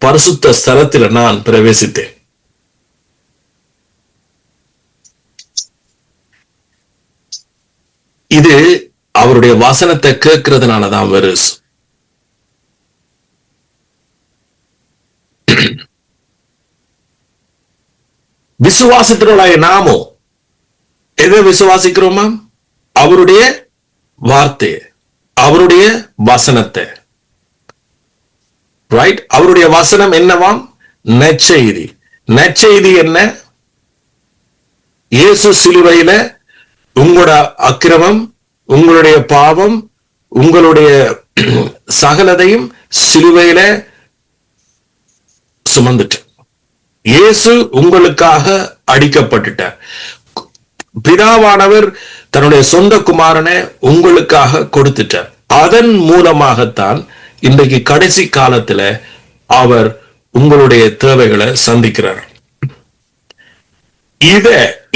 பரிசுத்த ஸ்தலத்தில் நான் பிரவேசித்தேன். இது அவருடைய வசனத்தை கேட்கிறதுனாலதான் வருது. விசுவாசத்தினுடைய நாமோ எதை விசுவாசிக்கிறோமா? அவருடைய வார்த்தையை, அவருடைய வசனத்தை. ரைட்? அவருடைய வசனம் என்னவாம்? நற்செய்தி. நற்செய்தி என்ன? இயேசு சிலுவையில உங்களோட அக்கிரமம், உங்களுடைய பாவம், உங்களுடைய சகலதையும் சிலுவையில சுமந்துட்டு இயேசு உங்களுக்காக அடிக்கப்பட்டுட்டார். பிதாவானவர் தன்னுடைய சொந்த குமாரனை உங்களுக்காக கொடுத்துட்டார். அதன் மூலமாகத்தான் இன்றைக்கு கடைசி காலத்துல அவர் உங்களுடைய தேவைகளை சந்திக்கிறார்.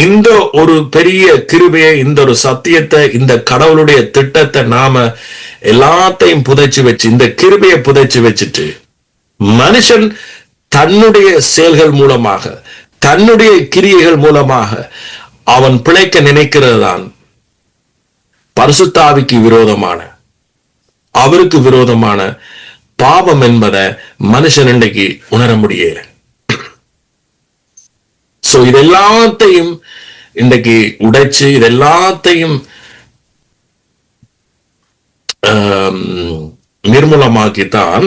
இந்த ஒரு பெரிய கிருபையை, இந்த ஒரு சத்தியத்தை, இந்த கடவுளுடைய திட்டத்தை நாம எல்லாத்தையும் புதைச்சு வச்சு, இந்த கிருபையை புதைச்சு வச்சுட்டு மனுஷன் தன்னுடைய செயல்கள் மூலமாக, தன்னுடைய கிரியைகள் மூலமாக அவன் பிழைக்க நினைக்கிறது தான் பரிசுத்த ஆவிக்கு விரோதமான, அவருக்கு விரோதமான பாவம் என்பதை மனுஷன் இன்றைக்கு உணர முடியல. சோ இதெல்லாத்தையும் இன்றைக்கு உடைச்சு, இதெல்லாத்தையும் நிர்மூலமாக்கித்தான்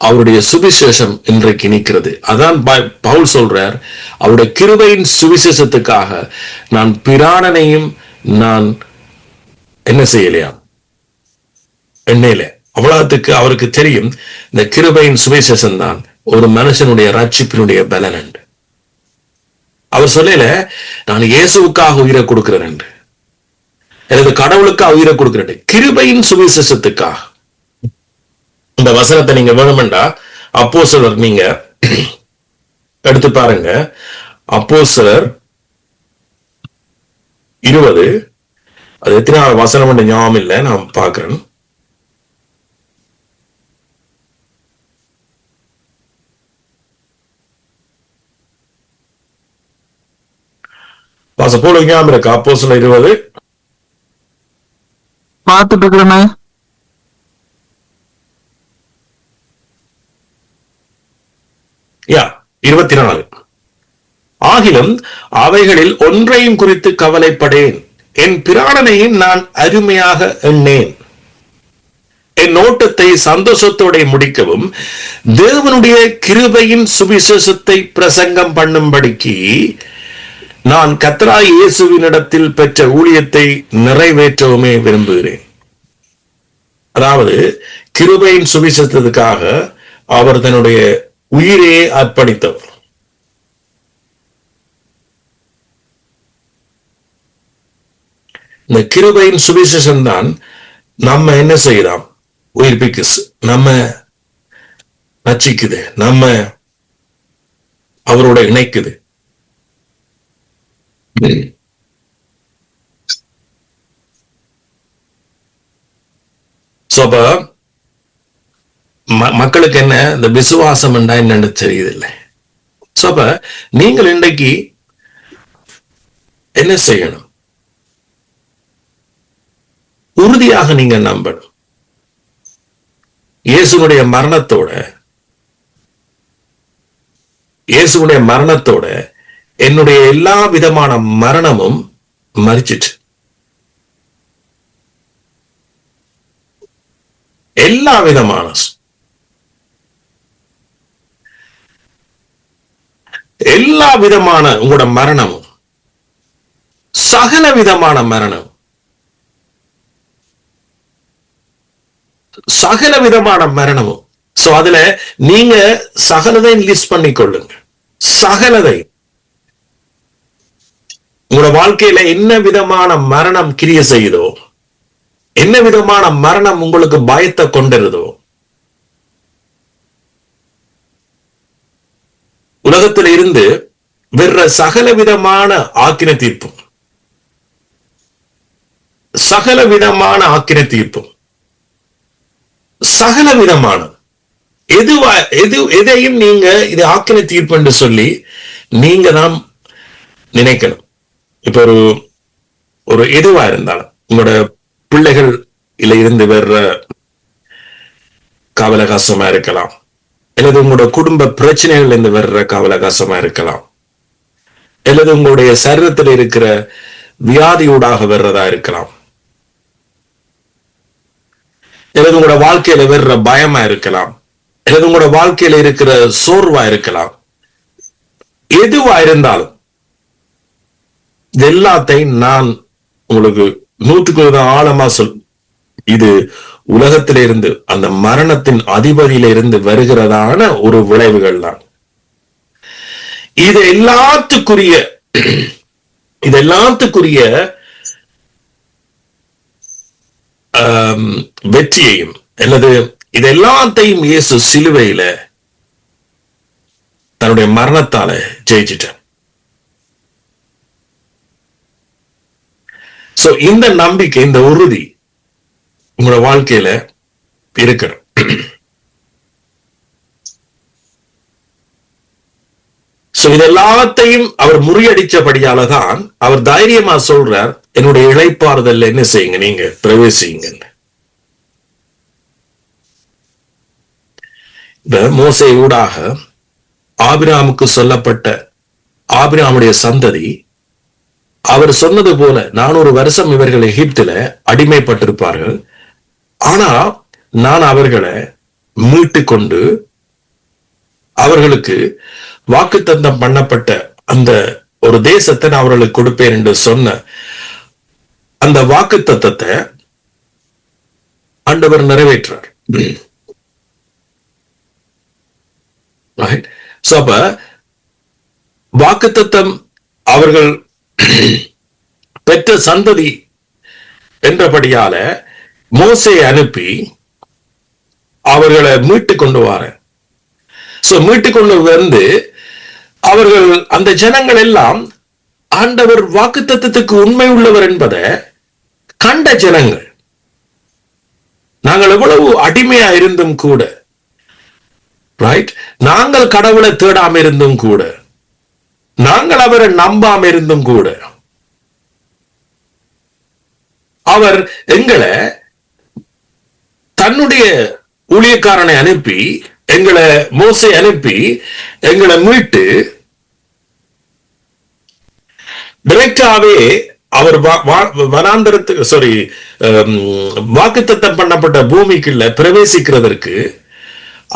அவருடைய சுவிசேஷம் இன்றைக்கு நிற்கிறது. அதான் பவுல் சொல்றார், அவருடைய கிருபையின் சுவிசேஷத்துக்காக நான் பிராணனையும் நான் என்ன செய்யலையா எண்ணெயில. அவ்வளவுக்கு அவருக்கு தெரியும் இந்த கிருபையின் சுவிசேஷம் தான் ஒரு மனுஷனுடைய ரட்சிப்பினுடைய பலன் என்று. அவர் சொல்லல நான் இயேசுவுக்காக உயிரை கொடுக்கிறேன் என்று, எனது கடவுளுக்காக உயிரை கொடுக்கிறேன், கிருபையின் சுவிசேஷத்துக்காக. இந்த வசனத்தை நீங்க வேணுமெண்டா அப்போஸ்தலர் நீங்க எடுத்து பாருங்க. அப்போஸ்தலர் 20, அது எத்தனை வசனம் ஞாபகம் இல்லை, நான் பாக்குறேன். போல ஞாபகம் இருக்கு. அப்போஸ்தலர் 20
பார்த்துட்டு இருக்கிறேன்னு.
யா 24. ஆகிலும் அவைகளில் ஒன்றையும் குறித்து கவலைப்படேன், என் பிராணனையும் நான் அருமையாக எண்ணேன், என் ஓட்டத்தை சந்தோஷத்தோட முடிக்கவும் தேவனுடைய கிருபையின் சுவிசேஷத்தை பிரசங்கம் பண்ணும்படிக்கு நான் கர்த்தராகிய இயேசுவினிடத்தில் பெற்ற ஊழியத்தை நிறைவேற்றவுமே விரும்புகிறேன். அதாவது கிருபையின் சுவிசேஷத்துக்காக அவர் தன்னுடைய உயிரையே அர்ப்பணித்தவர். இந்த கிருபையின் சுவிசேஷம் தான் நம்ம என்ன செய்யலாம், உயிர்ப்பிக்கு, நம்ம ரட்சிக்குது, நம்ம அவரோட இணைக்குது. மக்களுக்கு என்ன இந்த விசுவாசம் என்னன்னு தெரியுதில்லை. நீங்கள் இன்றைக்கு என்ன செய்யணும், உறுதியாக நீங்க நம்பணும். இயேசுனுடைய மரணத்தோட என்னுடைய எல்லா விதமான மரணமும் மறிச்சிட்டு, எல்லா விதமான உங்களோட மரணமும், சகல விதமான மரணம், சகல விதமான மரணமும். சோ அதுல நீங்க சகலதையும் லிஸ்ட் பண்ணிக்கொள்ளுங்க. சகலதை உங்களோட வாழ்க்கையில என்ன விதமான மரணம் கிரிய செய்யுதோ, என்ன விதமான மரணம் உங்களுக்கு பயத்தை கொண்டிருதோ, உலகத்தில் இருந்து வெற சகல விதமான ஆக்கின தீர்ப்பும், சகல விதமான ஆக்கின தீர்ப்பும், சகல விதமான எதையும் நீங்க இது ஆக்கின தீர்ப்பு என்று சொல்லி நீங்க தான் நினைக்கணும். இப்ப ஒரு எதுவா இருந்தாலும் உங்களோட பிள்ளைகள் இருந்து வர்ற கவலகாசமா இருக்கலாம், அல்லது உங்களோட குடும்ப பிரச்சனைகள் இருந்து வர்ற கவலகாசமா இருக்கலாம், அல்லது உங்களுடைய சரீரத்தில் இருக்கிற வியாதியூடாக வர்றதா இருக்கலாம், அல்லது உங்களோட வாழ்க்கையில வர்ற பயமா இருக்கலாம், அல்லது உங்களோட வாழ்க்கையில இருக்கிற சோர்வா இருக்கலாம். எதுவா இருந்தாலும் எல்லாத்தையும் நான் உங்களுக்கு 100% ஆழமா இது உலகத்திலிருந்து, அந்த மரணத்தின் அதிபதியில இருந்து வருகிறதான ஒரு விளைவுகள் தான். இது எல்லாத்துக்குரிய வெற்றியையும் அல்லது இது எல்லாத்தையும் இயேசு சிலுவையில தன்னுடைய மரணத்தால ஜெயிச்சிட்டார். சோ இந்த நம்பிக்கை, இந்த உறுதி உங்களோட வாழ்க்கையில இருக்கணும். சோ இது எல்லாத்தையும் அவர் முறியடிச்சபடியால தான் அவர் தைரியமா சொல்றார், என்னுடைய இளைப்பாறுதல் என்ன செய்யுங்க, நீங்க பிரவேசிங்க. இந்த மோசே ஊடாக ஆபிரகாமுக்கு சொல்லப்பட்ட ஆபிரகாமுடைய சந்ததி, அவர் சொன்னது போல 400 வருஷம் இவர்கள் எகிப்தில அடிமைப்பட்டிருப்பார்கள். ஆனா நான் அவர்களை மீட்டு கொண்டு அவர்களுக்கு வாக்குத்தத்தம் பண்ணப்பட்ட அந்த ஒரு தேசத்தை நான் அவர்களுக்கு கொடுப்பேன் என்று சொன்ன அந்த வாக்குத்தத்தத்தை ஆண்டவர் நிறைவேற்றார். அப்ப வாக்குத்தத்தம் அவர்கள் பெற்ற சந்ததி என்றபடியால மோசேயை அனுப்பி அவர்களை மீட்டு கொண்டு வர, மீட்டு கொண்டு வந்து அவர்கள் அந்த ஜனங்கள் எல்லாம் ஆண்டவர் வாக்குத்தத்தத்துக்கு உண்மை உள்ளவர் என்பதை கண்ட ஜனங்கள். நாங்கள் எவ்வளவு அடிமையா இருந்தும் கூட, ரைட், நாங்கள் கடவுளை தேடாம இருந்தும் கூட, நாங்கள் அவரை நம்பாம இருந்தும் கூட, அவர் எங்களை தன்னுடைய ஊழியக்காரனை அனுப்பி, எங்களை மோசே அனுப்பி எங்களை மீட்டு டைரக்டாவே அவர் வனாந்தரத்துக்கு வாக்குத்தத்தம் பண்ணப்பட்ட பூமிக்குள்ள பிரவேசிக்கிறதற்கு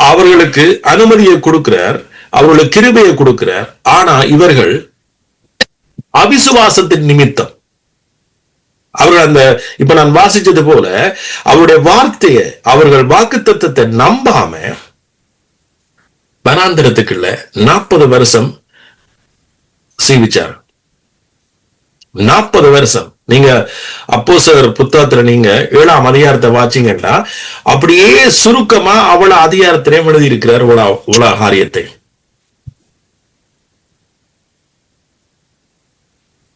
அவர்களுக்கு அனுமதியை கொடுக்கிறார், அவர்களுக்கு கிருபையை கொடுக்கிறார். ஆனா இவர்கள் அவிசுவாசத்தின் நிமித்தம் அவர்கள் அந்த இப்ப நான் வாசிச்சது போல அவருடைய வார்த்தையை, அவர்கள் வாக்குத்தத்தத்தை நம்பாம வனாந்தரத்துக்குள்ள 40 வருஷம் சீவிச்சார். 40 வருஷம். நீங்க அப்போஸ்தலர் புத்தகத்துல நீங்க 7ஆம் அதிகாரத்தை வாசிங்கன்னா அப்படியே சுருக்கமா அவ்வளவு அதிகாரத்திலே எழுதி இருக்கிறார் உலக காரியத்தை.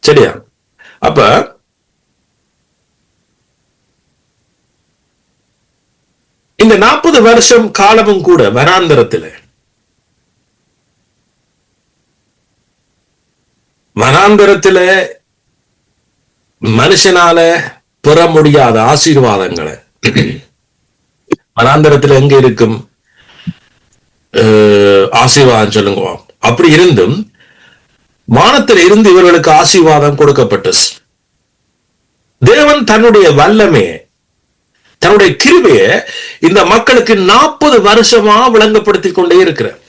சரியா? அப்ப இந்த 40 வருஷம் காலமும் கூட வனாந்தரத்துல மனுஷனால பெற முடியாத ஆசீர்வாதங்களை வனாந்தரத்துல எங்க இருக்கும் ஆசீர்வாதம் சொல்லுங்க. அப்படி இருந்தும் வானத்தில் இருந்து இவர்களுக்கு ஆசீர்வாதம் கொடுக்கப்பட்டது. தேவன் தன்னுடைய வல்லமே, தன்னுடைய கிருபையை இந்த மக்களுக்கு 40 வருஷமா விளங்கப்படுத்திக் கொண்டே இருக்கிறார்.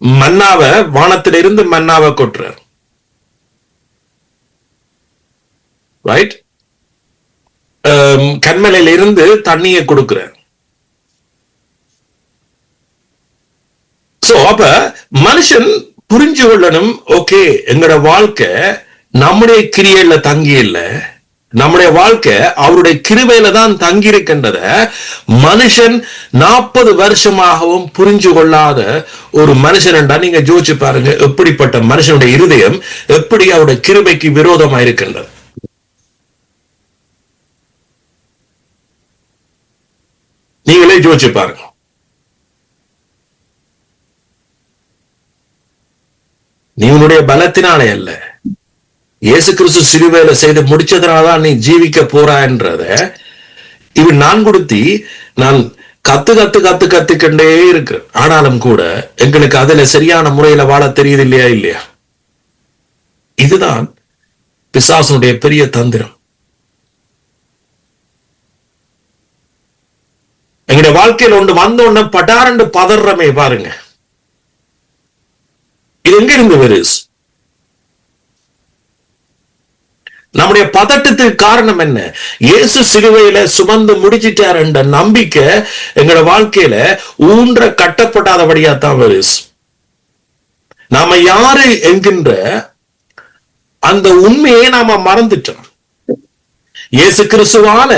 மன்னாவை வானத்திலிருந்து மன்னாவை கொட்டுறார், ரைட்? கண்மலையில இருந்து தண்ணியை கொடுக்கிறார். சோ அப்ப மனுஷன் புரிஞ்சு கொள்ளணும், ஓகே, எங்களோட வாழ்க்கை நம்முடைய கிரியையில தங்கி இல்ல, நம்முடைய வாழ்க்கை அவருடைய கிருபையில தான் தங்கி இருக்கின்றத மனுஷன் 40 வருஷமாகவும் புரிஞ்சு கொள்ளாத ஒரு மனுஷன் என்றா நீங்க யோசிச்சு பாருங்க, எப்படிப்பட்ட மனுஷனுடைய இருதயம் எப்படி அவருடைய கிருபைக்கு விரோதமா இருக்கின்றது. நீங்களே யோசிச்சு பாருங்க. நீ உன்னுடைய பலத்தினாலே அல்ல, இயேசு கிறிஸ்து சிலுவையில செய்து முடிச்சதுனாலதான் நீ ஜீவிக்க போறான்றத இவன் நான் கொடுத்தி நான் கத்துக்கண்டே இருக்கு. ஆனாலும் கூட எங்களுக்கு அதுல சரியான முறையில வாழ தெரியுது இல்லையா? இதுதான் பிசாசுடைய பெரிய தந்திரம். எங்களுடைய வாழ்க்கையில் ஒன்று வந்தோன்னு பட்டாரண்டு பதறமே பாருங்க. இது எங்க இருந்து வருது? நம்முடைய பதட்டத்துக்கு காரணம் என்ன? இயேசு சிலுவையில சுமந்து முடிச்சிட்டார் என்ற நம்பிக்கை எங்களோட வாழ்க்கையில ஊன்ற கட்டப்படாதபடியா தான் வருது. நாம யாரு என்கின்ற அந்த உண்மையை நாம மறந்துட்டோம். இயேசு கிறிஸ்துவால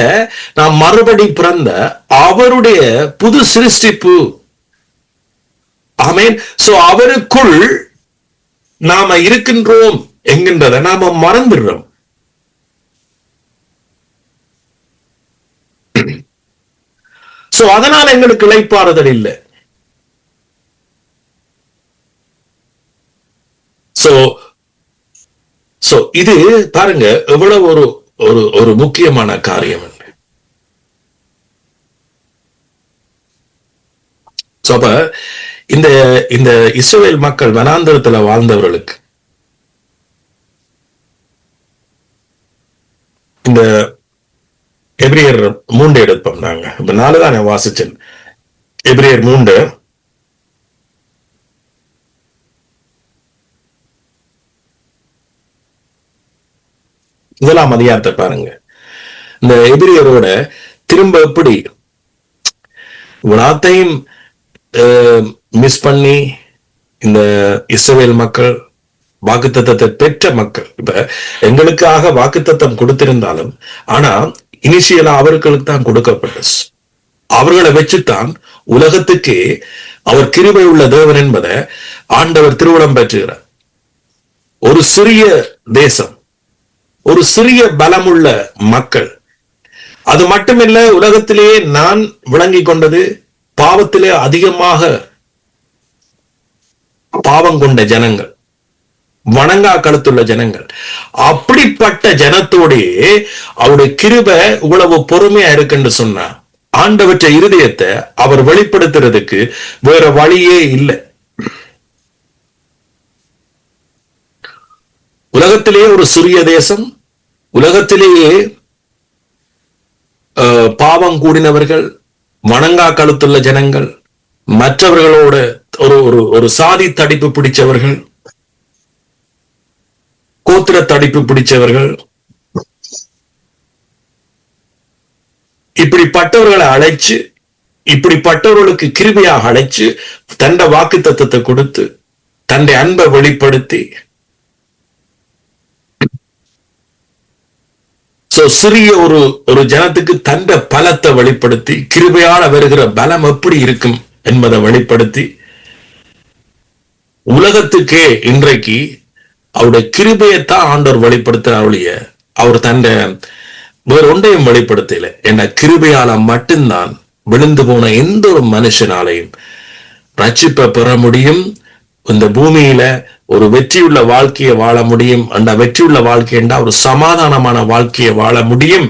நாம் மறுபடி பிறந்த அவருடைய புது சிருஷ்டிப்பு. ஆமென். சோ அவருக்குள் நாம இருக்கின்றோம் என்கின்றதை நாம மறந்துடுறோம். சோ அதனால எங்களுக்கு இளைப்பாறுதல் இல்லை. சோ சோ இது பாருங்க எவ்வளவு ஒரு ஒரு ஒரு முக்கியமான காரியம். அப்ப இந்த இந்த இஸ்ரவேல் மக்கள் வனாந்தரத்துல வாழ்ந்தவர்களுக்கு இந்த எபிரியர் 3 எடுப்போம். நாங்க இப்ப 4 தான் நான் வாசிச்சேன். எபிரியர் 3 முதலாம் அதிகாரத்தை பாருங்க. இந்த எபிரியரோட திரும்ப எப்படி இவ்வளத்தையும் மிஸ் பண்ணி இந்த இஸ்ரவேல் மக்கள் வாக்குத்தத்தத்தை பெற்ற மக்கள், இப்ப எங்களுக்காக வாக்குத்தத்தம் கொடுத்திருந்தாலும் ஆனா இனிஷியலா அவர்களுக்கு தான் கொடுக்கப்பட்டது. அவர்களை வச்சுத்தான் உலகத்துக்கே அவர் கிருபை உள்ள தேவன் என்பதை ஆண்டவர் திருவுளம் பெற்றுகிறார். ஒரு சிறிய தேசம், ஒரு சிறிய பலமுள்ள மக்கள். அது மட்டுமில்ல, உலகத்திலேயே நான் விளங்கி கொண்டது பாவத்திலே அதிகமாக பாவம் கொண்ட ஜனங்கள், வணங்கா கழுத்துள்ள ஜனங்கள். அப்படிப்பட்ட ஜனத்தோடையே அவருடைய கிருபை இவ்வளவு பொறுமையா இருக்குன்னு சொன்னா ஆண்டவற்ற இருதயத்தை அவர் வெளிப்படுத்துறதுக்கு வேற வழியே இல்லை. உலகத்திலேயே ஒரு சிறிய தேசம், உலகத்திலேயே பாவம் கூடினவர்கள், வணங்கா கழுத்துள்ள ஜனங்கள், மற்றவர்களோட ஒரு ஒரு ஒரு சாதி தடிப்பு பிடிச்சவர்கள், கோத்திர தடிப்பு பிடிச்சவர்கள், இப்படிப்பட்டவர்களை அழைச்சு, இப்படிப்பட்டவர்களுக்கு கிருபையாக அழைச்சு தண்ட வாக்கு தத்துவத்தை கொடுத்து தன்னை அன்பை வெளிப்படுத்தி, சிறிய ஒரு ஒரு ஜனத்துக்கு தண்ட பலத்தை வெளிப்படுத்தி, கிருபையால வருகிற பலம் எப்படி இருக்கும் என்பதை வெளிப்படுத்தி உலகத்துக்கே இன்றைக்கு அவருடைய கிருபையத்தான் ஆண்டவர் வெளிப்படுத்துறாருடைய அவர் தன்னை வேற ஒன்றையும் வெளிப்படுத்தல. என்ன கிருபையால மட்டும்தான் விழுந்து போன எந்த ஒரு மனுஷனாலையும் ரட்சிப்பை பெற முடியும். இந்த பூமியில ஒரு வெற்றியுள்ள வாழ்க்கையை வாழ முடியும். அந்த வெற்றியுள்ள வாழ்க்கை என்றால் ஒரு சமாதானமான வாழ்க்கையை வாழ முடியும்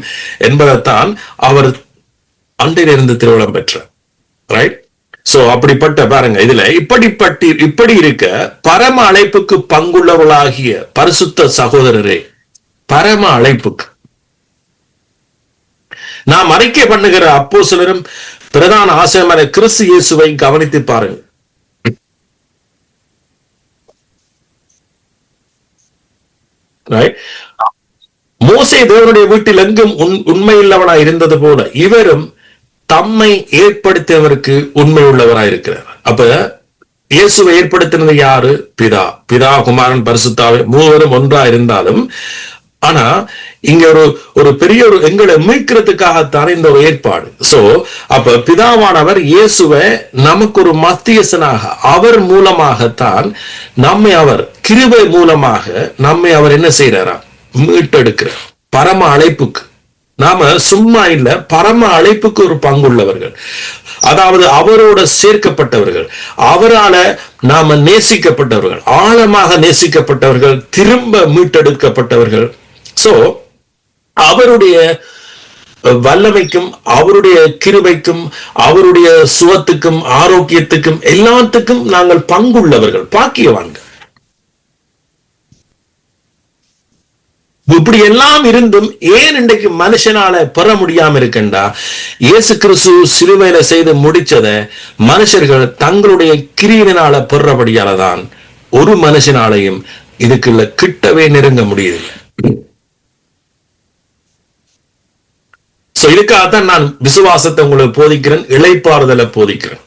என்பதைத்தான் அவர் அன்றிலிருந்து திருவிழம் பெற்றார். ரைட்? சோ அப்படிப்பட்ட பாருங்க, இதுல இப்படி இருக்க பரம அழைப்புக்கு பங்குள்ளவர்களாகிய பரிசுத்த சகோதரரே, பரம அழைப்புக்கு நாம் அறிக்கை பண்ணுகிற அப்போஸ்தலரும் பிரதான ஆசிரியமான கிறிஸ்து இயேசுவை கவனித்து பாருங்க. மோசே தேவனுடைய வீட்டில் எங்கும் உண்மையுள்ளவனாய் இருந்தது போல இவரும் தம்மை ஏற்படுத்தியவருக்கு உண்மை உள்ளவராய் இருக்கிறார். அப்ப இயேசுவை ஏற்படுத்தினது யாரு? பிதா, குமாரன், பரிசுத்தாவே மூவரும் ஒன்றா இருந்தாலும், ஆனா இங்க ஒரு பெரிய ஒரு எங்களை மீட்கிறதுக்காகத்தானே இந்த ஒரு ஏற்பாடு. சோ அப்ப பிதாவானவர் இயேசுவை நமக்கு ஒரு மத்தியஸ்தனாக, அவர் மூலமாகத்தான் நம்மை, அவர் கிருபை மூலமாக நம்மை அவர் என்ன செய்யறாரா? மீட்டெடுக்கிறார். பரம அழைப்புக்கு நாம சும்மா இல்ல, பரம அழைப்புக்கு ஒரு பங்குள்ளவர்கள். அதாவது அவரோட சேர்க்கப்பட்டவர்கள், அவரால நாம நேசிக்கப்பட்டவர்கள், ஆழமாக நேசிக்கப்பட்டவர்கள், திரும்ப மீட்டெடுக்கப்பட்டவர்கள். சோ அவருடைய வல்லமைக்கும், அவருடைய கிருபைக்கும், அவருடைய சுகத்துக்கும், ஆரோக்கியத்துக்கும், எல்லாத்துக்கும் நாங்கள் பங்குள்ளவர்கள், பாக்கியவான்கள். இப்படி எல்லாம் இருந்தும் ஏன் இன்றைக்கு மனுஷனால பெற முடியாம இருக்கண்டா? இயேசு கிறிஸ்து சிலுவையில செய்து முடிச்சத மனுஷர்கள் தங்களுடைய கிரியையினால பெறபடியாலதான் ஒரு மனுஷனாலையும் இதுக்குள்ள கிட்டவே நெருங்க முடியவில்லை. இதுக்காகத்தான் நான் விசுவாசத்தை உங்களுக்கு போதிக்கிறேன், இளைப்பாறுதலை போதிக்கிறேன்.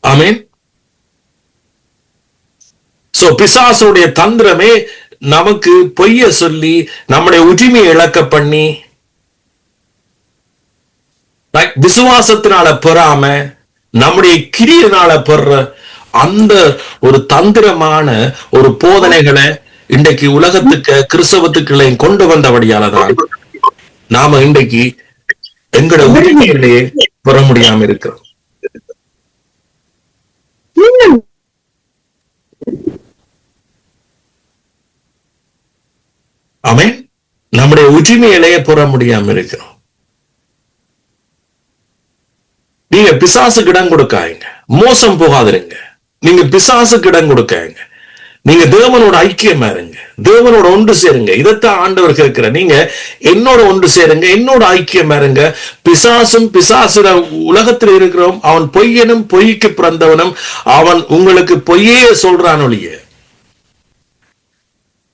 ஆமீன். பிசாசுடைய தந்திரமே நமக்கு பொய்ய சொல்லி நம்முடைய உரிமையை இழக்க பண்ணி விசுவாசத்தினால பெறாம நம்முடைய கிரியனால பெற அந்த ஒரு தந்திரமான ஒரு போதனைகளை இன்றைக்கு உலகத்துக்கு கிறிஸ்தவத்துக்களை கொண்டு வந்தபடியாலதான் நாம இன்றைக்கு எங்களோட உரிமையிலேயே பெற முடியாம இருக்கிறோம். ஆமென். நம்முடைய உரிமையிலேயே பெற முடியாம இருக்கிறோம். நீங்க பிசாசுக்கு இடம் கொடுக்காங்க, மோசம் போகாதிருங்க. நீங்க பிசாசுக்கு இடம் கொடுக்காங்க. நீங்க தேவனோட ஐக்கியமா இருங்க, தேவனோட ஒன்று சேருங்க. இதைத்தான் ஆண்டவர் கேட்கிற. நீங்க என்னோட ஒன்று சேருங்க, என்னோட ஐக்கியமா இருங்க. பிசாசும் பிசாசுட உலகத்தில் இருக்கிறோம். அவன் பொய்யனும் பொய்க்கு பிறந்தவனும். அவன் உங்களுக்கு பொய்யே சொல்றான் ஒழிய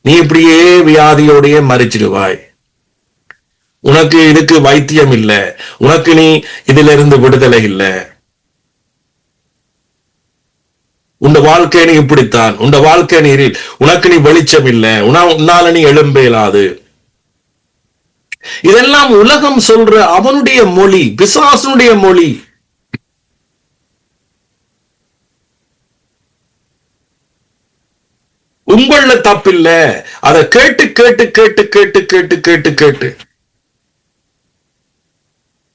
நீ இப்படியே வியாதியோடையே மறிச்சிடுவாய், உனக்கு இதுக்கு வைத்தியம் இல்லை, உனக்கு நீ இதுல இருந்து விடுதலை இல்லை, உண்ட வாழ்க்கை நீ இப்படித்தான், உண்ட வாழ்க்கை நீரில் உனக்கு நீ வெளிச்சம் இல்லை, உன்னால நீ எழும்பேலாது. இதெல்லாம் உலகம் சொல்ற அவனுடைய மொழி, பிசாசுடைய மொழி. உங்கள தப்பில்ல. அதை கேட்டு கேட்டு கேட்டு கேட்டு கேட்டு கேட்டு கேட்டு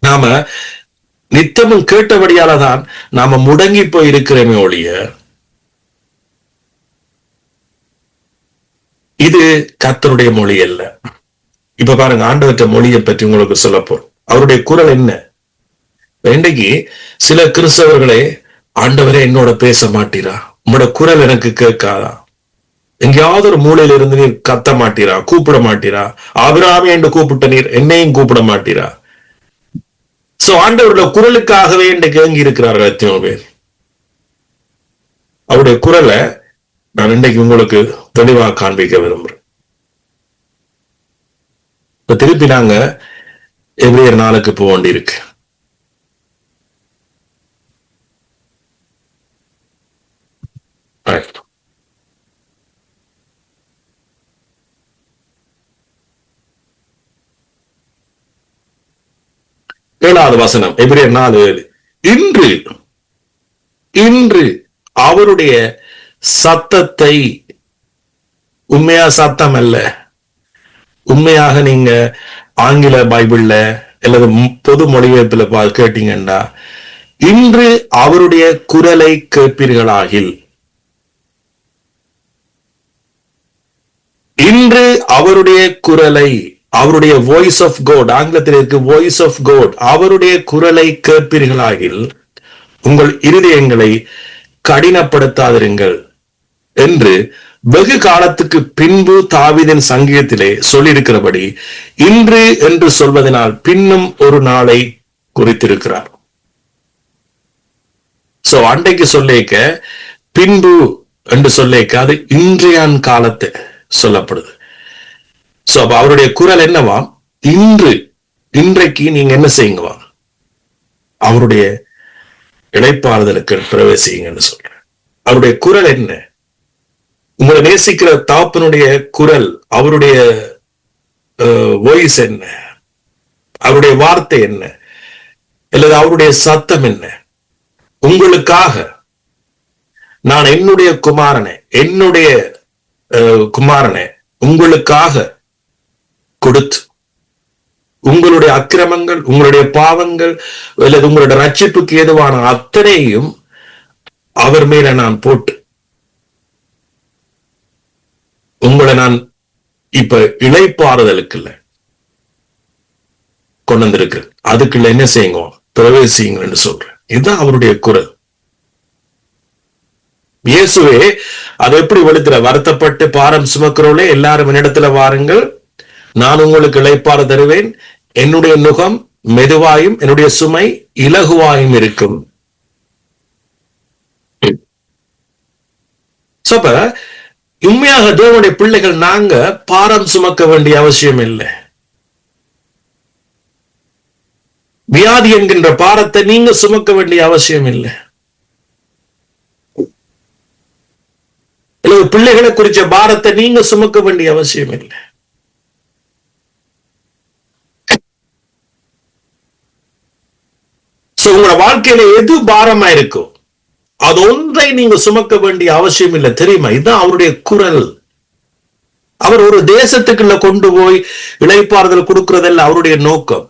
நாம நித்தமும் கேட்டபடியாலதான் நாம முடங்கி போய் இருக்கிறோமே ஒழிய இது கர்த்தருடைய மொழி அல்ல. இப்ப பாருங்க, ஆண்டவற்ற மொழியை பற்றி உங்களுக்கு சொல்லப்போம். அவருடைய குரல் என்ன? இன்றைக்கு சில கிறிஸ்தவர்களே, ஆண்டவரே என்னோட பேச மாட்டீரா, உங்களோட குரல் எனக்கு கேட்காதா, எங்கேயாவது ஒரு மூலையில இருந்து நீர் கத்த மாட்டீரா, கூப்பிட மாட்டீரா, ஆபிரகாமே என்று கூப்பிட்ட நீர் என்னையும் கூப்பிட மாட்டீரா. சோ ஆண்டவருடைய குரலுக்காகவே இன்றைக்கு ஏங்கி இருக்கிறார்கள் எத்தனையோ பேர். அவருடைய குரலை நான் இன்றைக்கு உங்களுக்கு தெளிவாக காண்பிக்க விரும்புறேன். இப்ப திருப்பி நாங்க எபிரேயர் 4க்கு போக வேண்டியிருக்கு. ஏழாவது வசனம், எபிரேயர் 4:7. இன்று இன்று அவருடைய சத்தத்தை, உண்மையா சத்தம் அல்ல, உண்மையாக நீங்க ஆங்கில பைபிள்ல அல்லது பொது மொழிபெயர்ப்புல கேட்டீங்கன்னா, இன்று அவருடைய குரலை கேட்பீர்களாகில், இன்று அவருடைய குரலை, அவருடைய வாய்ஸ் ஆஃப் கோட், ஆங்கிலத்தில் இருக்கு வாய்ஸ் ஆஃப் கோட், அவருடைய குரலை கேட்பீர்களாகில் உங்கள் இருதயங்களை கடினப்படுத்தாதிருங்கள் என்று வெகு காலத்துக்கு பின்பு தாவீதின் சங்கீதத்திலே சொல்லியிருக்கிறபடி இன்று என்று சொல்வதனால் பின்னும் ஒரு நாளை குறித்திருக்கிறார். சோ அன்றைக்கு சொல்லிக்க பின்பு என்று சொல்லிக்க அது இன்றைய காலத்தை சொல்லப்படுது. சோ அப்ப அவருடைய குரல் என்னவா? இன்று, இன்றைக்கு நீங்க என்ன செய்யுங்கவா? அவருடைய இளைப்பாறுதலுக்கு பிரவேசிங்கன்னு சொல்றேன். அவருடைய குரல் என்ன? உங்களை நேசிக்கிற தாப்பனுடைய குரல், அவருடைய வாய்ஸ் என்ன, அவருடைய வார்த்தை என்ன, அல்லது அவருடைய சத்தம் என்ன? உங்களுக்காக நான் என்னுடைய குமாரனை உங்களுக்காக கொடுத்து, உங்களுடைய அக்கிரமங்கள், உங்களுடைய பாவங்கள் அல்லது உங்களுடைய ரட்சிப்புக்கு ஏதுவான அத்தனையும் அவர் மேல நான் போட்டு உங்களை நான் இப்ப இளைப்பாறுதலுக்குள்ள கொண்டு வந்திருக்கிறேன். அதுக்குள்ள என்ன செய்யுங்க? பிரவேசிங்கன்னு சொல்றேன். இதுதான் அவருடைய குரல். இயேசுவே அதை எப்படி வெளுத்துற? வருத்தப்பட்டு பாரம் சுமக்கிறோளே எல்லாரும் என்னிடத்துல வாருங்கள், நான் உங்களுக்கு இளைப்பாறு தருவேன், என்னுடைய நுகம் மெதுவாயும் என்னுடைய சுமை இலகுவாயும் இருக்கும். உண்மையாக தேவனுடைய பிள்ளைகள் நாங்க பாரம் சுமக்க வேண்டிய அவசியம் இல்லை. வியாதி என்கின்ற பாரத்தை நீங்க சுமக்க வேண்டிய அவசியம் இல்லை. இல்ல பிள்ளைகளை குறிச்ச பாரத்தை நீங்க சுமக்க வேண்டிய அவசியம் இல்லை. உங்களோட வாழ்க்கையில எது பாரமா இருக்கோ அது ஒன்றை நீங்க சுமக்க வேண்டிய அவசியம் இல்லை. தெரியுமா? இதுதான் அவருடைய குரல். அவர் ஒரு தேசத்துக்குள்ள கொண்டு போய் இளைப்பாறுதல் கொடுக்கிறதல்ல அவருடைய நோக்கம்.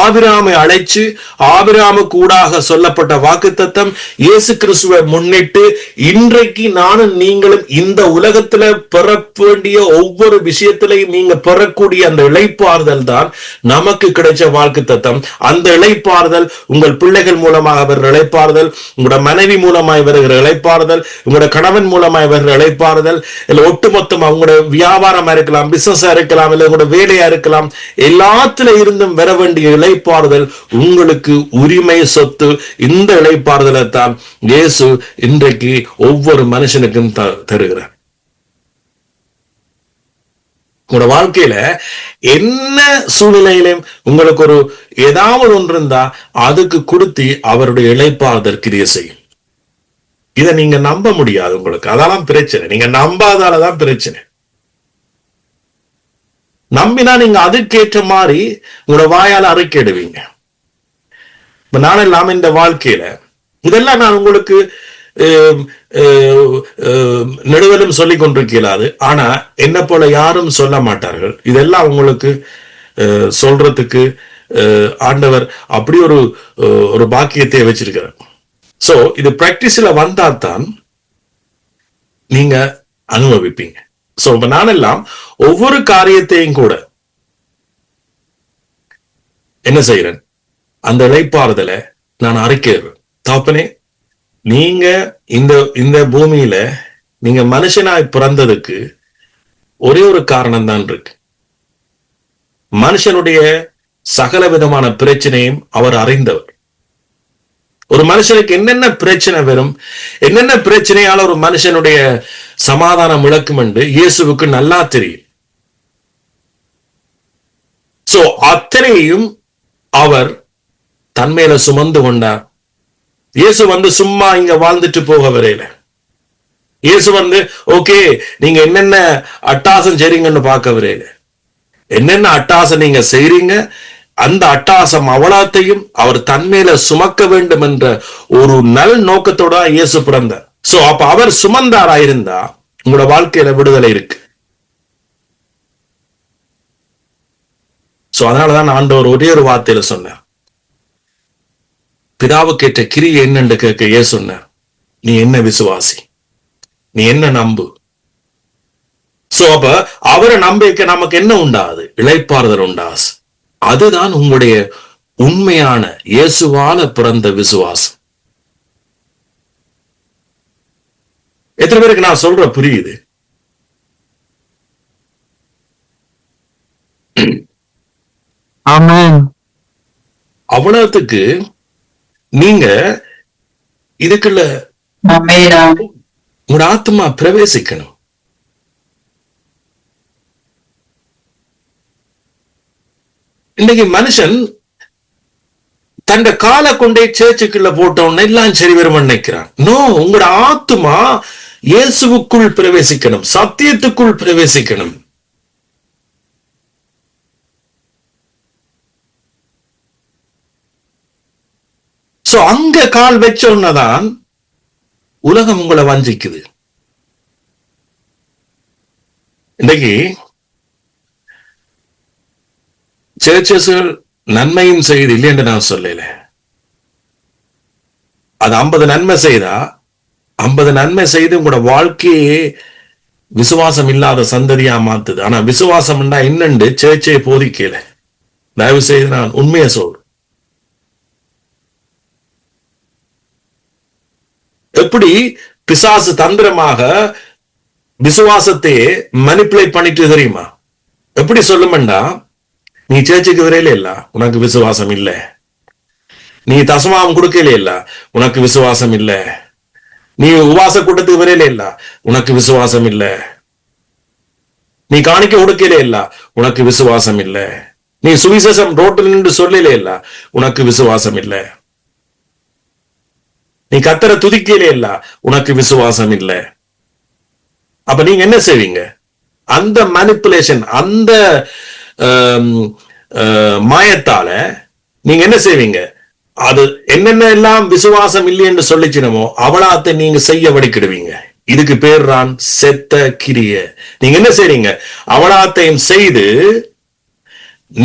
ஆபிராமை அழைச்சு ஆபிராமுக்கு ஊடாக சொல்லப்பட்ட வாக்குத்தத்தம் இயேசு கிறிஸ்துவை முன்னிட்டு இன்றைக்கு நானும் நீங்களும் இந்த உலகத்துல பெற வேண்டிய ஒவ்வொரு விஷயத்திலையும் நீங்க பெறக்கூடிய அந்த இளைப்பாறுதல் தான் நமக்கு கிடைச்ச வாக்குத்தத்தம். அந்த இளைப்பாறுதல் உங்கள் பிள்ளைகள் மூலமாக வருகிற இளைப்பாறுதல், உங்களோட மனைவி மூலமாய் வருகிற இளைப்பாறுதல், உங்களோட கணவன் மூலமாய் வருகிற இளைப்பாறுதல், இல்ல ஒட்டுமொத்தமா உங்களோட வியாபாரமா இருக்கலாம், பிசினஸா இருக்கலாம், இல்ல உங்களோட வேலையா இருக்கலாம், எல்லாத்துல இருந்தும் வர வேண்டிய இளைப்பாறுதல் உங்களுக்கு உரிமை சொத்து. இந்த இளைப்பாறுதலை தான் இயேசு இன்றைக்கு ஒவ்வொரு மனுஷனுக்கும் தருகிறார். உங்களோட வாழ்க்கையில என்ன சூழ்நிலையிலும் உங்களுக்கு ஒரு ஏதாவது ஒன்று இருந்தா அதுக்கு கொடுத்து அவருடைய இளைப்பாறுதல் கிரிய செய்யும். இதை நீங்க நம்ப முடியாது. உங்களுக்கு அதெல்லாம் பிரச்சனை. நீங்க நம்பாதாலதான் பிரச்சனை. நம்பினா நீங்க அதுக்கேற்ற மாதிரி உங்களோட வாயால அறிக்கையிடுவீங்க. இப்ப நான் இல்லாம இந்த வாழ்க்கையில இதெல்லாம் நான் உங்களுக்கு நெடுவலும் சொல்லிக் கொண்டிருக்கிறாது. ஆனா என்ன போல யாரும் சொல்ல மாட்டார்கள். இதெல்லாம் உங்களுக்கு சொல்றதுக்கு ஆண்டவர் அப்படி ஒரு பாக்கியத்தை வச்சிருக்கிறார். சோ இது பிராக்டிஸ்ல வந்தாதான் நீங்க அனுபவிப்பீங்க. சோ இப்ப நான் எல்லாம் ஒவ்வொரு காரியத்தையும் கூட என்ன செய்யறேன், அந்த இளைப்பாறுதலை நான் அறிக்கிறேன். தாப்பனே, நீங்க இந்த பூமியில நீங்க மனுஷனாய் பிறந்ததுக்கு ஒரே ஒரு காரணம் தான் இருக்கு. மனுஷனுடைய சகல விதமான பிரச்சனையும் அவர் அறிந்தவர். ஒரு மனுஷனுக்கு என்னென்ன பிரச்சனை வரும், என்னென்ன பிரச்சனையால ஒரு மனுஷனுடைய சமாதானம் இழக்கும் என்று இயேசுவுக்கு நல்லா தெரியும். சோ அத்தனையும் அவர் தன்மையில சுமந்து கொண்டார். இயேசு சும்மா இங்க வாழ்ந்துட்டு போக வரையில. இயேசு ஓகே நீங்க என்னென்ன அட்டாசம் செய்றீங்கன்னு பார்க்க வரையில. என்னென்ன அட்டாசம் நீங்க செய்றீங்க, அந்த அட்டாசம் அவலத்தையும் அவர் தன்மையில சுமக்க வேண்டும் என்ற ஒரு நல் நோக்கத்தோட இயேசு பிறந்தார். சோ அப்ப அவர் சுமந்தாராயிருந்தா உங்களோட வாழ்க்கையில விடுதலை இருக்கு. சோ அதனாலதான் ஆண்டவர் ஒரே ஒரு வார்த்தையில சொன்னார், பிதாவுக்கு ஏற்ற கிரியை என்னன்னு கேட்க இயேசு சொன்னார், நீ என்ன விசுவாசி, நீ என்ன நம்பு. சோ அப்ப அவரை நம்பிக்கை நமக்கு என்ன உண்டாது, இளைப்பாறுதல் உண்டாது. அதுதான் உங்களுடைய உண்மையான இயேசுவால பிறந்த விசுவாசம். எத்தனை பேருக்கு நான் சொல்ற புரியுது? அவ்வளவுக்கு நீங்க இதுக்குள்ள உங்க ஆத்மா பிரவேசிக்கணும். இன்னைக்கு மனுஷன் தன் காலை கொண்டே சேர்ச்சுக்குள்ள போட்டோன்னு எல்லாம் சரி வரும் நினைக்கிறான். நோ, உங்களோட ஆத்மா இயேசுவுக்குள் பிரவேசிக்கணும், சத்தியத்துக்குள் பிரவேசிக்கணும். சோ அங்க கால் வச்சோன்னதான் உலகம் உங்களை வஞ்சிக்குது. இன்னைக்கு சர்ச்சஸ் நன்மையும் செய்து இல்லை என்று நான் சொல்லல. அது 50 நன்மை செய்தா 50 நன்மை செய்து உங்களோட வாழ்க்கையே விசுவாசம் இல்லாத சந்ததியா மாத்துது. ஆனா விசுவாசம் என்னண்டு சர்ச்சை போதிக்கல. தயவு செய்து நான் உண்மையை சொல்றேன். எப்படி பிசாசு தந்திரமாக விசுவாசத்தையே மனிப்புலேட் பண்ணிட்டு தெரியுமா? எப்படி சொல்லுமெண்டா, நீ சேர்ச்சுக்கு வரையில இல்ல, உனக்கு விசுவாசம் இல்ல. நீ தசமாவும் கொடுக்கல இல்ல, உனக்கு விசுவாசம் இல்ல. நீ உபாச கூட்டத்துக்கு வரையில இல்ல, உனக்கு விசுவாசம் இல்ல. நீ காணிக்க கொடுக்கல இல்ல, உனக்கு விசுவாசம் இல்ல. நீ சுவிசேஷம் ரோட்டில் நின்று சொல்லல இல்ல, உனக்கு விசுவாசம் இல்ல. நீ கத்தரை துதிக்கல இல்ல, உனக்கு விசுவாசம் இல்ல. அப்ப நீங்க என்ன செய்வீங்க? அந்த மேனிப்புலேஷன், அந்த மாயத்தால நீங்க என்ன செய்வீங்க? அது என்னென்ன எல்லாம் விசுவாசம் இல்லை என்று சொல்லிச்சினமோ அவளாத்தை நீங்க செய்ய வடிக்கிடுவீங்க. இதுக்கு பேர் தான் செத்த கிரிய. நீங்க என்ன செய்றீங்க? அவளாத்தையும் செய்து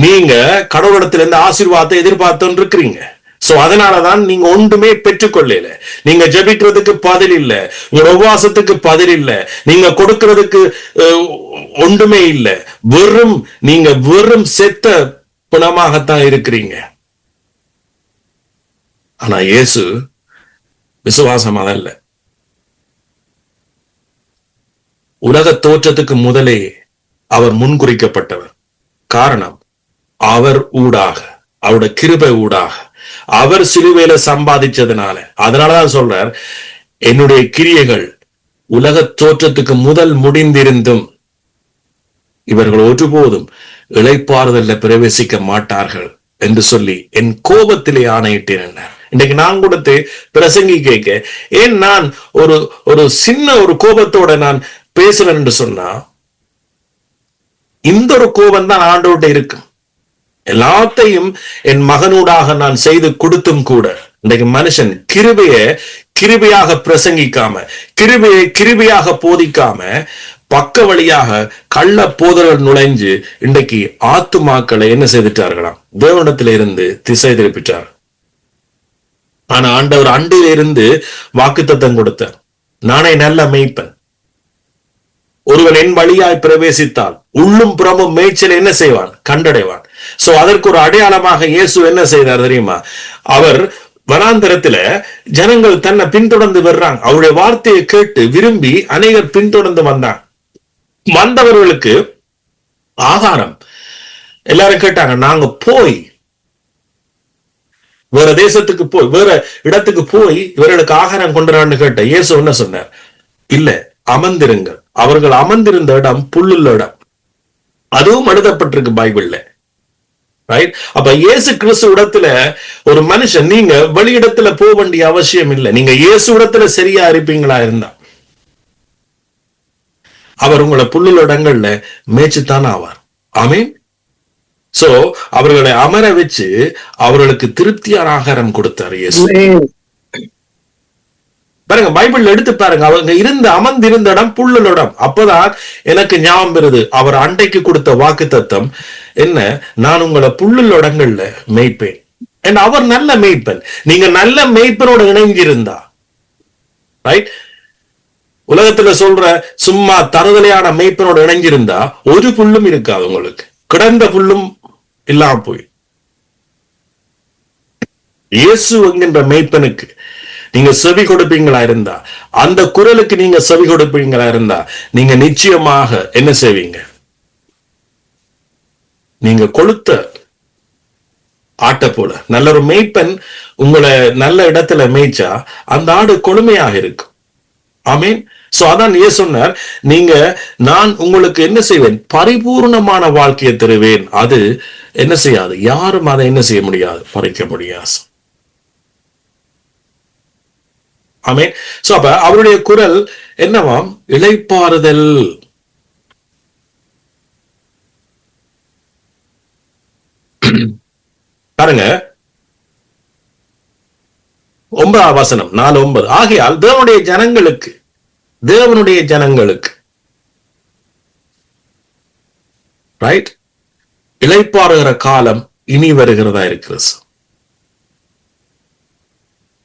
நீங்க கடவுளிடத்திலிருந்து ஆசீர்வாதத்தை எதிர்பார்த்து இருக்கிறீங்க. சோ அதனாலதான் நீங்க ஒன்றுமே பெற்றுக்கொள்ளல. நீங்க ஜெபிக்கிறதுக்கு பதில் இல்ல, உங்க உபவாசத்துக்கு பதில் இல்ல, நீங்க கொடுக்கிறதுக்கு ஒன்றுமே இல்ல. நீங்க வெறும் செத்த பிணமாகத்தான் இருக்கிறீங்க. ஆனா இயேசு விசுவாசம் அதல்ல. உலக தோற்றத்துக்கு முதலே அவர் முன்குறிக்கப்பட்டவர். காரணம், அவர் ஊடாக, அவருடைய கிருபை ஊடாக அவர் சிலுவையில சம்பாதிச்சதுனால. அதனாலதான் சொல்றார், என்னுடைய கிரியைகள் உலக தோற்றத்துக்கு முதல் முடிந்திருந்தும் இவர்கள் ஒருபோதும் இளைப்பாறுதல்ல பிரவேசிக்க மாட்டார்கள் என்று சொல்லி என் கோபத்திலே ஆணையிட்டேன். இன்னைக்கு நான் கொடுத்து பிரசங்கி கேட்க, ஏன் நான் ஒரு சின்ன ஒரு கோபத்தோட நான் பேசுறேன் என்று சொன்னா, இந்த ஒரு கோபம் தான் ஆண்டோட இருக்கும். எல்லாத்தையும் என் மகனூடாக நான் செய்து கொடுத்தும் கூட இன்றைக்கு மனுஷன் கிருபையாக பிரசங்கிக்காம, கிருபையாக போதிக்காம, பக்க வழியாக கள்ள போதர்கள் நுழைஞ்சு இன்றைக்கு ஆத்துமாக்களை என்ன செய்துட்டார்களாம்? தேவனிடத்திலிருந்து திசை திருப்பிட்டார். ஆனா ஆண்டவர் அண்டிலிருந்து வாக்குத்தத்தம் கொடுத்தார், நானே நல்ல மேய்ப்பன், ஒருவன் என் வழியாய் பிரவேசித்தால் உள்ளும் புறமும் மேய்ச்சல் என்ன செய்வான்? கண்டடைவான். சோ அதற்கு ஒரு அடையாளமாக இயேசு என்ன செய்தார் தெரியுமா? அவர் வனாந்தரத்துல ஜனங்கள் தன்னை பின்தொடர்ந்து வர்றாங்க. அவருடைய வார்த்தையை கேட்டு விரும்பி அநேகர் பின்தொடர்ந்து வந்தவர்களுக்கு ஆகாரம் எல்லாரும் கேட்டாங்க, நாங்க போய் வேற தேசத்துக்கு போய் வேற இடத்துக்கு போய் இவர்களுக்கு ஆகாரம் கொண்டுறான்னு கேட்ட இயேசு என்ன சொன்னார்? இல்ல, அமர்ந்திருங்கள். அவர்கள் அமர்ந்திருந்த இடம் புல்லுள்ள இடம். அதுவும் எழுதப்பட்டிருக்கு பைபிள்ல. ரைட்? அப்ப இயேசு கிறிஸ்து இடத்துல ஒரு மனுஷன், நீங்க வெளியிடத்துல போக வேண்டிய அவசியம் இல்லை. நீங்க இயேசு இடத்துல சரியா இருப்பீங்களா இருந்தா அவர் உங்களை புல்லுள்ள இடங்கள்ல மேய்ச்சுத்தான் ஆவார். ஆமீன். சோ அவர்களை அமர வச்சு அவர்களுக்கு திருப்தியான ஆகாரம் கொடுத்தார் இயேசு. பாருங்க, பைபிள் எடுத்து பாருங்க, அவங்க அமர்ந்திருந்த இடம் புல்லுள்ள இடம். அப்பதான் எனக்கு ஞாபகம் வருது அவர் அண்டைக்கு கொடுத்த வாக்கு தத்தம் என்ன, நான் உங்களை புல்லுள்ள இடங்கள்ல மேய்ப்பேன். அவர் நல்ல மேய்ப்பன். நீங்க நல்ல மேய்ப்பனோட இணைஞ்சிருந்தா, ரைட், உலகத்துல சொல்ற சும்மா தருதலையான மேய்ப்பனோட இணைஞ்சிருந்தா ஒரு புல்லும் இருக்காது உங்களுக்கு, கிடந்த புல்லும் இல்லாம போய். இயேசு என்கின்ற மேய்ப்பனுக்கு நீங்க செவி கொடுப்பீங்களா இருந்தா, அந்த குரலுக்கு நீங்க செவி கொடுப்பீங்களா இருந்தா, நீங்க நிச்சயமாக என்ன செய்வீங்க? நீங்க கொளுத்த ஆட்டை போல நல்ல ஒரு மேய்ப்பன் உங்களை நல்ல இடத்துல மேய்ச்சா அந்த ஆடு கொழுமையாக இருக்கும். ஆமீன். சோ அதான் இயேசு சொன்னார், நீங்க நான் உங்களுக்கு என்ன செய்வேன்? பரிபூர்ணமான வாழ்க்கையை தருவேன். அது என்ன செய்யாது, யாரும் அதை என்ன செய்ய முடியாது, பறிக்க முடியாது. ஆமீன். சோ அப்ப அவருடைய குரல் என்னவாம்? இளைப்பாறுதல். பாருங்க 9ஆம் வசனம் 4:9. ஆகையால் தேவனுடைய ஜனங்களுக்கு ரைட், இளைப்பாறுகிற காலம் இனி வருகிறதா இருக்கிறது.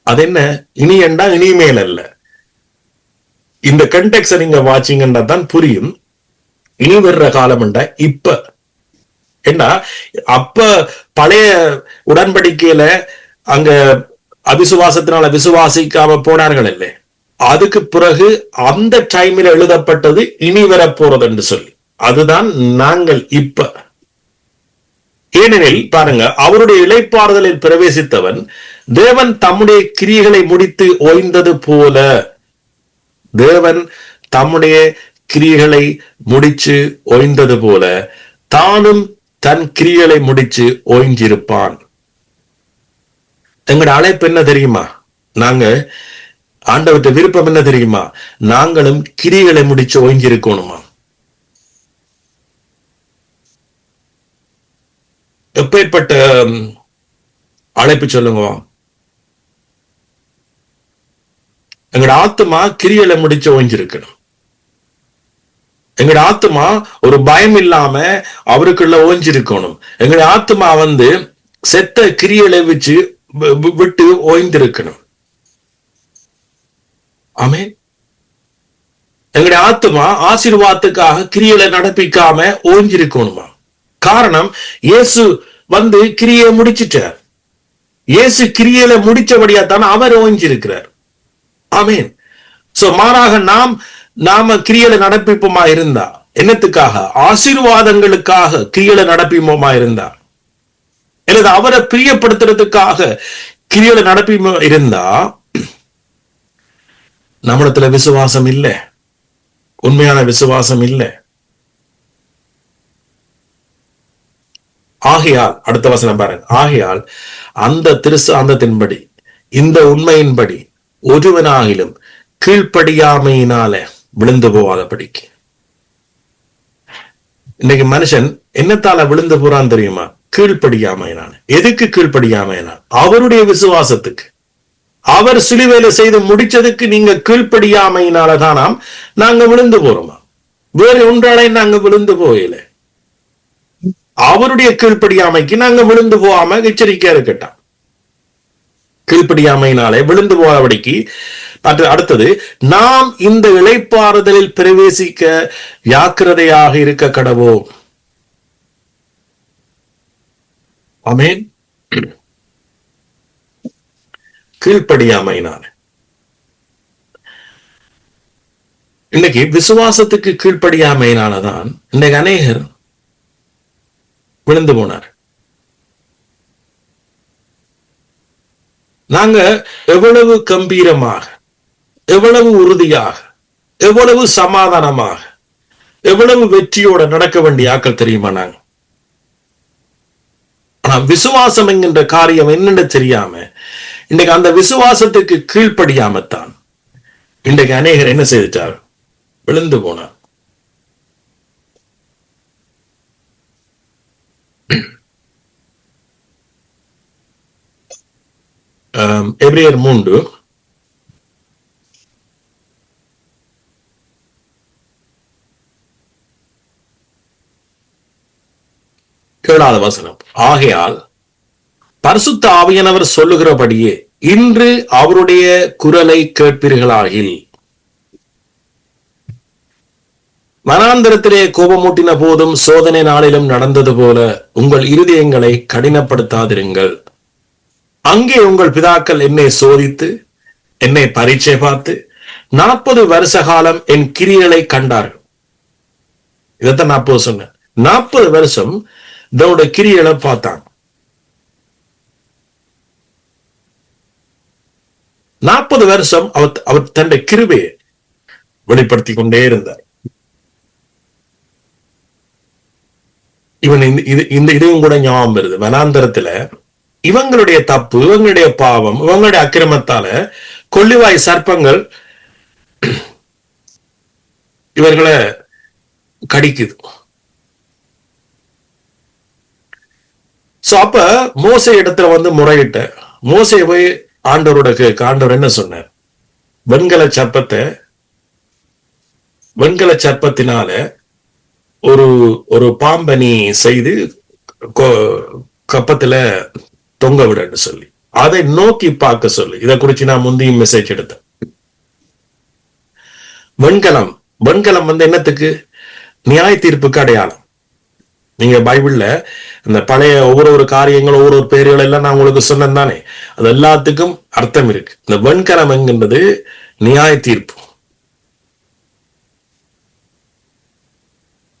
அது என்ன? இனி என்றா இனிமேல் அல்ல. இந்த கண்டெக்ஸ்ட நீங்க வாட்சிங்கன்னா தான் புரியும். இனி வர்ற காலம் என்றா இப்ப. என்ன, அப்ப பழைய உடன்படிக்கையில அங்க அவிசுவாசத்தினால விசுவாசிக்காம போனார்கள் இல்லை, அதுக்கு பிறகு அந்த டைமில் எழுதப்பட்டது இனி வர போறது என்று சொல்லி, அதுதான் நாங்கள் இப்ப. ஏனெனில் பாருங்க, அவருடைய இளைப்பாறுதலில் பிரவேசித்தவன் தேவன் தம்முடைய கிரியைகளை முடித்து ஓய்ந்தது போல, தேவன் தம்முடைய கிரியைகளை முடிச்சு ஓய்ந்தது போல தானும் தன் கிரியைகளை முடிச்சு ஓய்ஞ்சிருப்பான். எங்களோட அழைப்பு என்ன தெரியுமா? நாங்க ஆண்டவற்ற விருப்பம் என்ன தெரியுமா? நாங்களும் கிரிகளை முடிச்சு ஓய்ஞ்சிருக்கணுமா. எப்பேற்பட்ட அழைப்பு சொல்லுங்க. எங்கட ஆத்மா கிரிகளை முடிச்சு ஓய்ஞ்சிருக்கணும். எங்கட ஆத்மா ஒரு பயம் இல்லாம அவருக்குள்ள ஓய்ஞ்சிருக்கணும். எங்கட ஆத்மா செத்த கிரிகளை வச்சு விட்டு ஓய்ந்திருக்கணும். ஆமே. எங்களுடைய ஆத்மா ஆசீர்வாதத்துக்காக கிரியை நடப்பிக்காம ஓய்ஞ்சிருக்கணுமா. காரணம், இயேசு கிரியை முடிச்சிட்டார். இயேசு கிரியையில முடிச்சபடியா தான் அவர் ஓய்ஞ்சிருக்கிறார். ஆமேன். சோ மாறாக நாம கிரியையில நடப்பிப்போமா இருந்தா, என்னத்துக்காக? ஆசீர்வாதங்களுக்காக கிரியையில நடப்பிப்போமா இருந்தா, அல்லது அவரை பிரியப்படுத்துறதுக்காக கிரியையில நடப்பிப்போமா இருந்தா, நம்மிடத்துல விசுவாசம் இல்லை, உண்மையான விசுவாசம் இல்லை. ஆகையால் அடுத்த வசனம் பாருங்க. ஆகையால் அந்த திருசாந்தத்தின்படி இந்த உண்மையின்படி ஒருவனாகிலும் கீழ்ப்படியாமையினால விழுந்து போகாதபடிக்கு. இன்னைக்கு மனுஷன் என்னத்தால விழுந்து போறான்னு தெரியுமா? கீழ்ப்படியாமையினால. எதுக்கு கீழ்ப்படியாமையினா? அவருடைய விசுவாசத்துக்கு. அவர் சிலுவையில செய்து முடிச்சதுக்கு நீங்க கீழ்ப்படியாமையினாலதானாம் நாங்க விழுந்து போறோமா. வேற ஒன்றாலே நாங்க விழுந்து போகல. அவருடைய கீழ்ப்படியாமைக்கு நாங்க விழுந்து போகாம எச்சரிக்கையா இருக்கட்டாம். கீழ்ப்படியாமையினாலே விழுந்து போகாதபடிக்கு. அடுத்தது, நாம் இந்த இளைப்பாறுதலில் பிரவேசிக்க ஜாக்கிரதையாக இருக்க கடவோம். ஆமென். கீழ்ப்படியாமையினால. இன்னைக்கு விசுவாசத்துக்கு கீழ்ப்படியாமையினாலதான் இன்னைக்கு அநேகர் விழுந்து போனார். நாங்க எவ்வளவு கம்பீரமாக, எவ்வளவு உறுதியாக, எவ்வளவு சமாதானமாக, எவ்வளவு வெற்றியோட நடக்க வேண்டிய ஆக்கள் தெரியுமா நாங்க? ஆனா விசுவாசம் என்கின்ற காரியம் என்னென்னு தெரியாம இன்றைக்கு அந்த விசுவாசத்துக்கு கீழ்ப்படியாமத்தான் இன்றைக்கு அநேகர் என்ன செய்துட்டார்? விழுந்து போனார். எபிரேயர் 3 7வது வசனம். ஆகையால் பரிசுத்த ஆவியானவர் சொல்லுகிறபடியே இன்று அவருடைய குரலை கேட்பீர்களாகில். வனாந்தரத்திலே கோபமூட்டின போதும் சோதனை நாளிலும் நடந்தது போல உங்கள் இருதயங்களை கடினப்படுத்தாதிருங்கள். அங்கே உங்கள் பிதாக்கள் என்னை சோதித்து என்னை பரீட்சை பார்த்து 40 வருஷ காலம் என் கிரியைகளை கண்டார்கள். இதைத்தான் நான் சொன்னேன். 40 வருஷம் இதோட கிரியைகளை பார்த்தாங்க. 40 வருஷம் அவர் தன்னுடைய கிருபையை வெளிப்படுத்திக் கொண்டே இருந்தார். இவன் இதையும் கூட ஞாபகம் வருது. வனாந்தரத்துல இவங்களுடைய தப்பு, இவங்களுடைய பாவம், இவங்களுடைய அக்கிரமத்தால கொள்ளிவாய் சர்ப்பங்கள் இவர்களை கடிக்குது. சோ அப்ப மோசே இடத்துல முறையிட்ட மோசே போய் ஆண்டவரோட ஆண்டவர் என்ன சொன்னார்? வெண்கல சர்ப்பத்தினால ஒரு பாம்பனி செய்து கப்பத்துல தொங்க விடன்னு சொல்லி அதை நோக்கி பார்க்க சொல்லி. இதை குறிச்சு நான் முந்தையும் மெசேஜ் எடுத்தேன். வெண்கலம் என்னத்துக்கு? நியாய தீர்ப்புக்கு அடையாளம். நீங்க பைபிள்ல இந்த பழைய ஒவ்வொரு காரியங்கள், ஒவ்வொரு பேர்கள் எல்லாம் நான் உங்களுக்கு சொன்னேன் தானே, அது எல்லாத்துக்கும் அர்த்தம் இருக்கு. இந்த வெண்கலம் என்கின்றது நியாய தீர்ப்பு.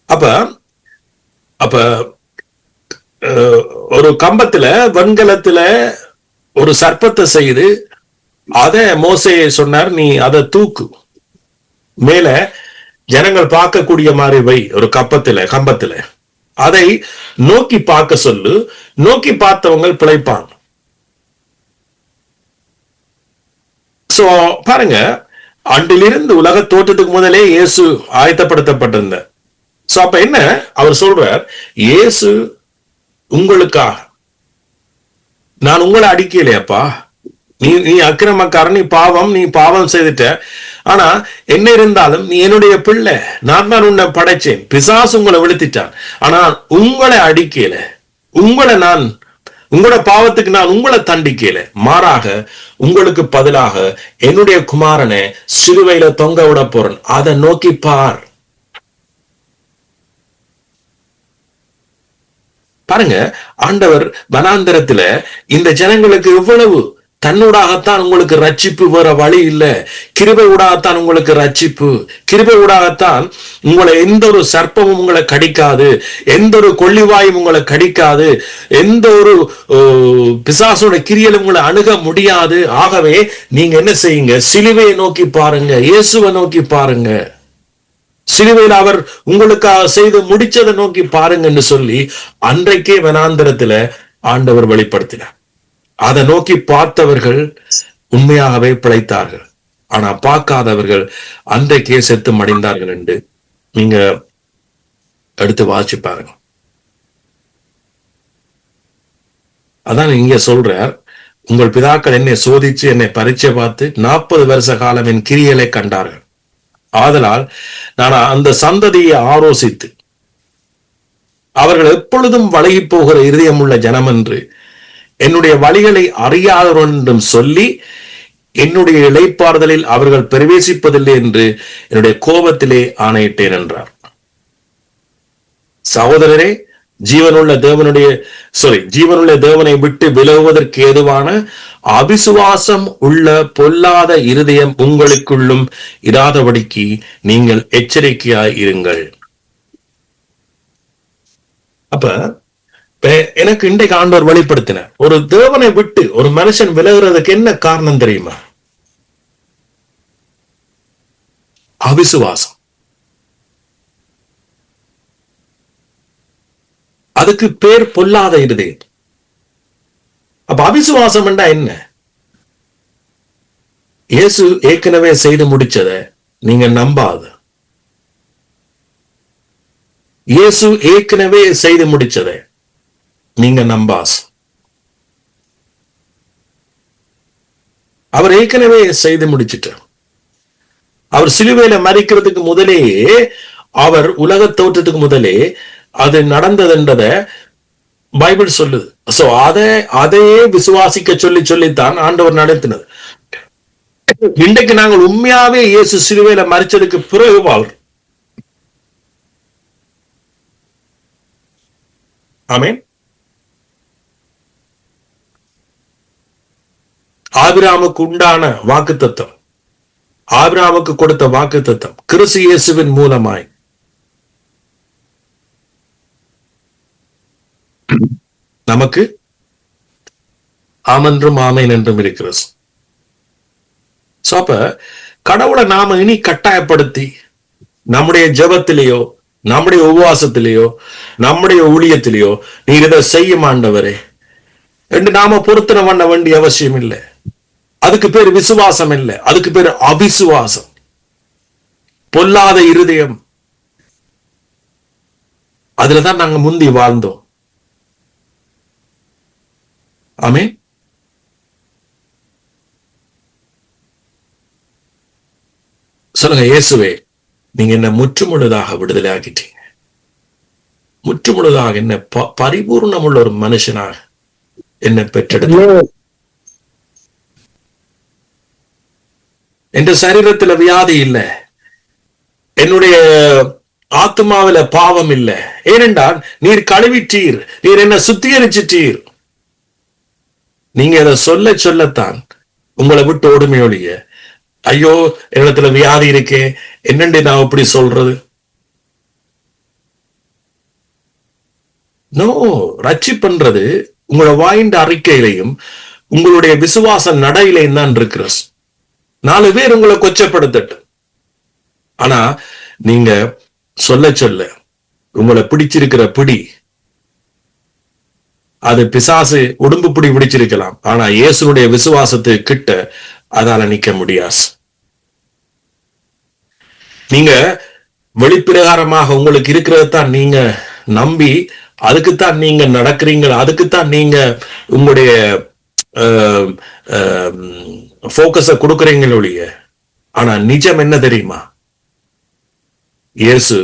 அப்ப ஒரு கம்பத்துல வெண்கலத்துல ஒரு சர்ப்பத்தை செய்து அதை மோசே சொன்னார், நீ அதை தூக்கு, மேல ஜனங்கள் பார்க்கக்கூடிய மாதிரி வை, ஒரு கம்பத்துல அதை நோக்கி பார்க்க சொல்லு, நோக்கி பார்த்தவங்க பிழைப்பாங்க. சோ பாருங்க, அன்றிலிருந்து உலக தோற்றத்துக்கு முதலே இயேசு ஆயத்தப்படுத்தப்பட்டிருந்த. சோ அப்ப என்ன அவர் சொல்றார், இயேசு உங்களுக்காக, நான் உங்களை அடிக்கலையாப்பா, நீ அக்கிரமக்காரன், நீ பாவம் செய்துட்ட, ஆனா என்ன இருந்தாலும் நீ என்னுடைய பிள்ளை, நான் தான் உன்னை படைச்சேன். பிசாசு உங்களை விழுத்திட்டான், ஆனா உங்களை அடிக்கல, உங்களோட பாவத்துக்கு நான் உங்களை தண்டிக்கல, மாறாக உங்களுக்கு பதிலாக என்னுடைய குமாரனை சிலுவையில தொங்க விட போறேன், அதை நோக்கி பார். பாருங்க, ஆண்டவர் வனாந்தரத்துல இந்த ஜனங்களுக்கு எவ்வளவு தன்னூடாகத்தான் உங்களுக்கு ரட்சிப்பு, வேற வழி இல்ல, கிருபை ஊடாகத்தான் உங்களுக்கு ரட்சிப்பு, கிருபை ஊடாகத்தான் உங்களை எந்த ஒரு சர்ப்பமும் உங்களை கடிக்காது, எந்த ஒரு கொள்ளிவாயும் உங்களை கடிக்காது, எந்த ஒரு பிசாசோட கிரியலும் உங்களை அணுக முடியாது. ஆகவே நீங்க என்ன செய்யுங்க, சிலுவையை நோக்கி பாருங்க, இயேசுவை நோக்கி பாருங்க, சிலுவையில் அவர் உங்களுக்காக செய்து முடிச்சதை நோக்கி பாருங்கன்னு சொல்லி அன்றைக்கே வனாந்தரத்துல ஆண்டவர் வெளிப்படுத்தினார். அதை நோக்கி பார்த்தவர்கள் உண்மையாகவே பிழைத்தார்கள், ஆனா பார்க்காதவர்கள் அன்றைக்கே செத்து மடிந்தார்கள் என்று நீங்க எடுத்து வாசிச்சு பாருங்க. அதான் இங்க சொல்றார், உங்கள் பிதாக்கள் என்னை சோதிச்சு என்னை பரீட்சை பார்த்து 40 வருஷ காலம் என் கிரியைகளை கண்டார்கள். ஆதலால் நான் அந்த சந்ததியை ஆலோசித்து அவர்கள் எப்பொழுதும் வழங்கி போகிற இருதயமுள்ள ஜனம் என்று, என்னுடைய வழிகளை அறியாதவர் என்றும் சொல்லி என்னுடைய இளைப்பாறுதலில் அவர்கள் பிரவேசிப்பதில்லை என்று என்னுடைய கோபத்திலே ஆணையிட்டேன் என்றார். சகோதரரே, ஜீவனுள்ள தேவனை விட்டு விலகுவதற்கு ஏதுவான அவிசுவாசம் உள்ள பொல்லாத இருதயம் உங்களுக்குள்ளும் இராதபடிக்கு நீங்கள் எச்சரிக்கையாய் இருங்கள். அப்ப எனக்கு இன்றைக்கு ஆண்டவர் வெளிப்படுத்தின, ஒரு தேவனை விட்டு ஒரு மனுஷன் விலகுறதுக்கு என்ன காரணம் தெரியுமா? அவிசுவாசம். அதுக்கு பேர் பொல்லாத இருதயம். அப்ப அவிசுவாசம் என்றா என்ன? இயேசு ஏற்கனவே செய்து முடிச்சத நீங்க நம்பாது. இயேசு ஏற்கனவே செய்து முடிச்சதை நீங்க நம்பாஸ். அவர் ஏற்கனவே செய்து முடிச்சிட்டார். அவர் சிலுவையில மரிக்கிறதுக்கு முதலேயே, அவர் உலக தோற்றத்துக்கு முதலே அது நடந்ததுன்றத பைபிள் சொல்லுது. சோ அதையே விசுவாசிக்க சொல்லித்தான் ஆண்டவர் நடத்தினது. இன்றைக்கு நாங்கள் உண்மையாவே இயேசு சிலுவையில மரிச்சதுக்கு பிறகு வாழ்றோம். ஆமென். ஆபிரகாமுக்கு உண்டான வாக்குத்தத்தம், ஆபிரகாமுக்கு கொடுத்த வாக்குத்தத்தம் கிறிஸ்து இயேசுவின் மூலமாய் நமக்கு ஆமென்றும் ஆமேன் என்றும் இருக்கிறது. அப்ப கடவுளை நாம இனி கட்டாயப்படுத்தி நம்முடைய ஜெபத்திலேயோ, நம்முடைய உபவாசத்திலேயோ, நம்முடைய ஊழியத்திலேயோ நீர் இதை செய்ய ஆண்டவரே என்று நாம பொருத்தனை பண்ண வேண்டிய அவசியம் இல்லை. அதுக்கு பேர் விசுவாசம் இல்லை, அதுக்கு பேர் அவிசுவாசம், பொல்லாத இருதயம். அதுலதான் நாங்க முந்தி வாழ்ந்தோம். ஆமே. சொல்லுங்க, இயேசுவே நீங்க என்ன முற்றுமுழுதாக விடுதலை ஆக்கிட்டீங்க, முற்றுமுழுதாக என்ன பரிபூர்ணம் உள்ள ஒரு மனுஷனாக என்ன பெற்றெடுத்து, என்ற சரீரத்துல வியாதி இல்லை, என்னுடைய ஆத்மாவில பாவம் இல்லை. ஏனென்றால் நீர் கழுவிட்டீர், நீர் என்ன சுத்திகரிச்சிட்டீர். நீங்க அதை சொல்லத்தான் உங்களை விட்டு ஓடுமையொழிய, ஐயோ இடத்துல வியாதி இருக்கே என்னண்டு நான் அப்படி சொல்றது. நோ, ரட்சிப்புன்றது உங்களோட வாய்ந்த அறிக்கையிலையும் உங்களுடைய விசுவாச நடையிலையும் தான் இருக்கிற. 4 பேர் உங்களை கொச்சப்படுத்தட்டு, ஆனா நீங்க சொல்ல உங்களை பிடிச்சிருக்கிற பிடி அது பிசாசு உடம்பு பிடி பிடிச்சிருக்கலாம், ஆனா இயேசுனுடைய விசுவாசத்து கிட்ட அதால நிக்க முடியாது. நீங்க வெளிப்பிரகாரமாக உங்களுக்கு இருக்கிறது தான் நீங்க நம்பி அதுக்குத்தான் நீங்க நடக்கிறீங்க, அதுக்குத்தான் நீங்க உங்களுடைய போக்கஸ கொடுக்குறீங்களே ஒழிய, ஆனா நிஜம் என்ன தெரியுமா? இயேசு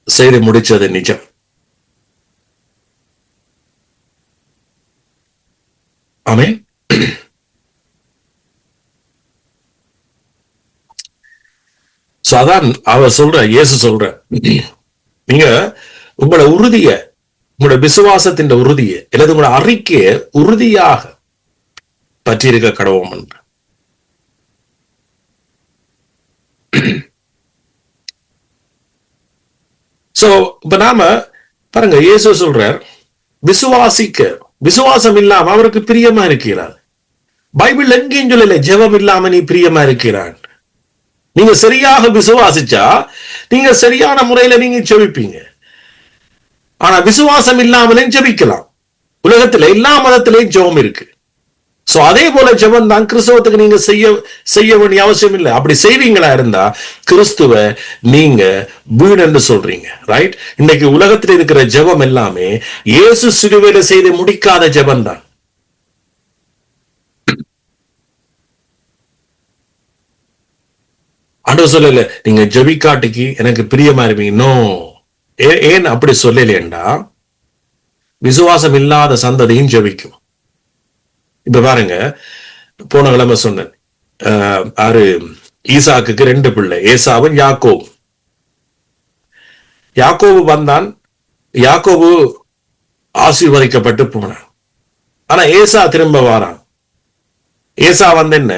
செய்து முடிச்சது நிஜம். ஆமென். அதான் அவர் சொல்ற, இயேசு சொல்ற, நீங்க உங்களோட உறுதிய, உங்களோட விசுவாசத்தின் உறுதிய அல்லது உங்களோட அறிக்கைய உறுதியாக பற்றியிருக்க கடவோம் என்று. சோ இப்ப நாம பாருங்க, இயேசு சொல்றார், விசுவாசம் இல்லாம அவருக்கு பிரியமா இருக்கிறார். பைபிள் எங்கேயும் சொல்லல ஜெபம் இல்லாம நீ பிரியமா இருக்கிறான். நீங்க சரியாக விசுவாசிச்சா நீங்க சரியான முறையில நீங்க ஜெபிப்பீங்க. ஆனா விசுவாசம் இல்லாமலையும் ஜெபிக்கலாம். உலகத்துல எல்லா மதத்திலையும் ஜெபம் இருக்கு. சோ அதே போல ஜெபம் தான் கிறிஸ்தவத்துக்கு நீங்க செய்ய வேண்டிய அவசியம் இல்லை. அப்படி செய்வீங்களா இருந்தா கிறிஸ்துவ நீங்க வீண் என்று சொல்றீங்க. ரைட்? இன்னைக்கு உலகத்தில் இருக்கிற ஜெபம் எல்லாமே இயேசு சிலுவையில செய்து முடிக்காத ஜெபம் தான். ஆண்டவர் சொல்லல நீங்க ஜெபிக்காட்டிக்கு எனக்கு பிரியமா இருப்பீங்க. நோ, ஏன் அப்படி சொல்லலேண்டா, விசுவாசம் இல்லாத சந்ததியும் ஜெபிக்கும். இப்ப பாருங்க, போன கிழமை சொன்னேன், ஈசாக்குக்கு 2 பிள்ளை, ஏசாவும் யாக்கோபு. யாக்கோபு வந்தான், யாக்கோபு ஆசீர்வதிக்கப்பட்டு போனான். ஆனா ஏசா திரும்ப வாரான். ஏசா என்ன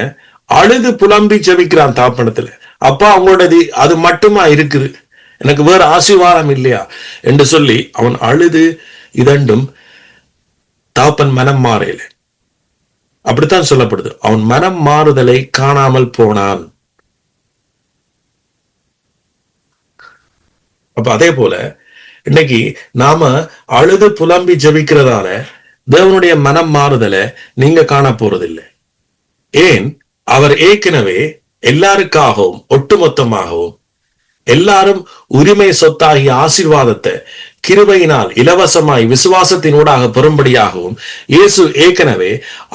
அழுது புலம்பி ஜெபிக்கிறான் தாப்பனத்துல. அப்பா அவங்களோட அது மட்டுமா இருக்குது, எனக்கு வேற ஆசீர்வாதம் இல்லையா என்று சொல்லி அவன் அழுது இதண்டும் தாப்பன் மனம் மாறல. அப்படித்தான் சொல்லப்படுது, அவன் மனம் மாறுதலை காணாமல் போனான். அப்ப அதே போல இன்னைக்கு நாம அழுது புலம்பி ஜெபிக்கிறதால தேவனுடைய மனம் மாறுதலை நீங்க காண போறதில்லை. ஏன்? அவர் ஏற்கனவே எல்லாருக்காகவும் ஒட்டுமொத்தமாகவும் எல்லாரும் உரிமை சொத்தாகிய ஆசீர்வாதத்தை கிருபையினால் இலவசமாய் விசுவாசத்தினூடாக பெறும்படியாகவும் இயேசு ஏற்கனவே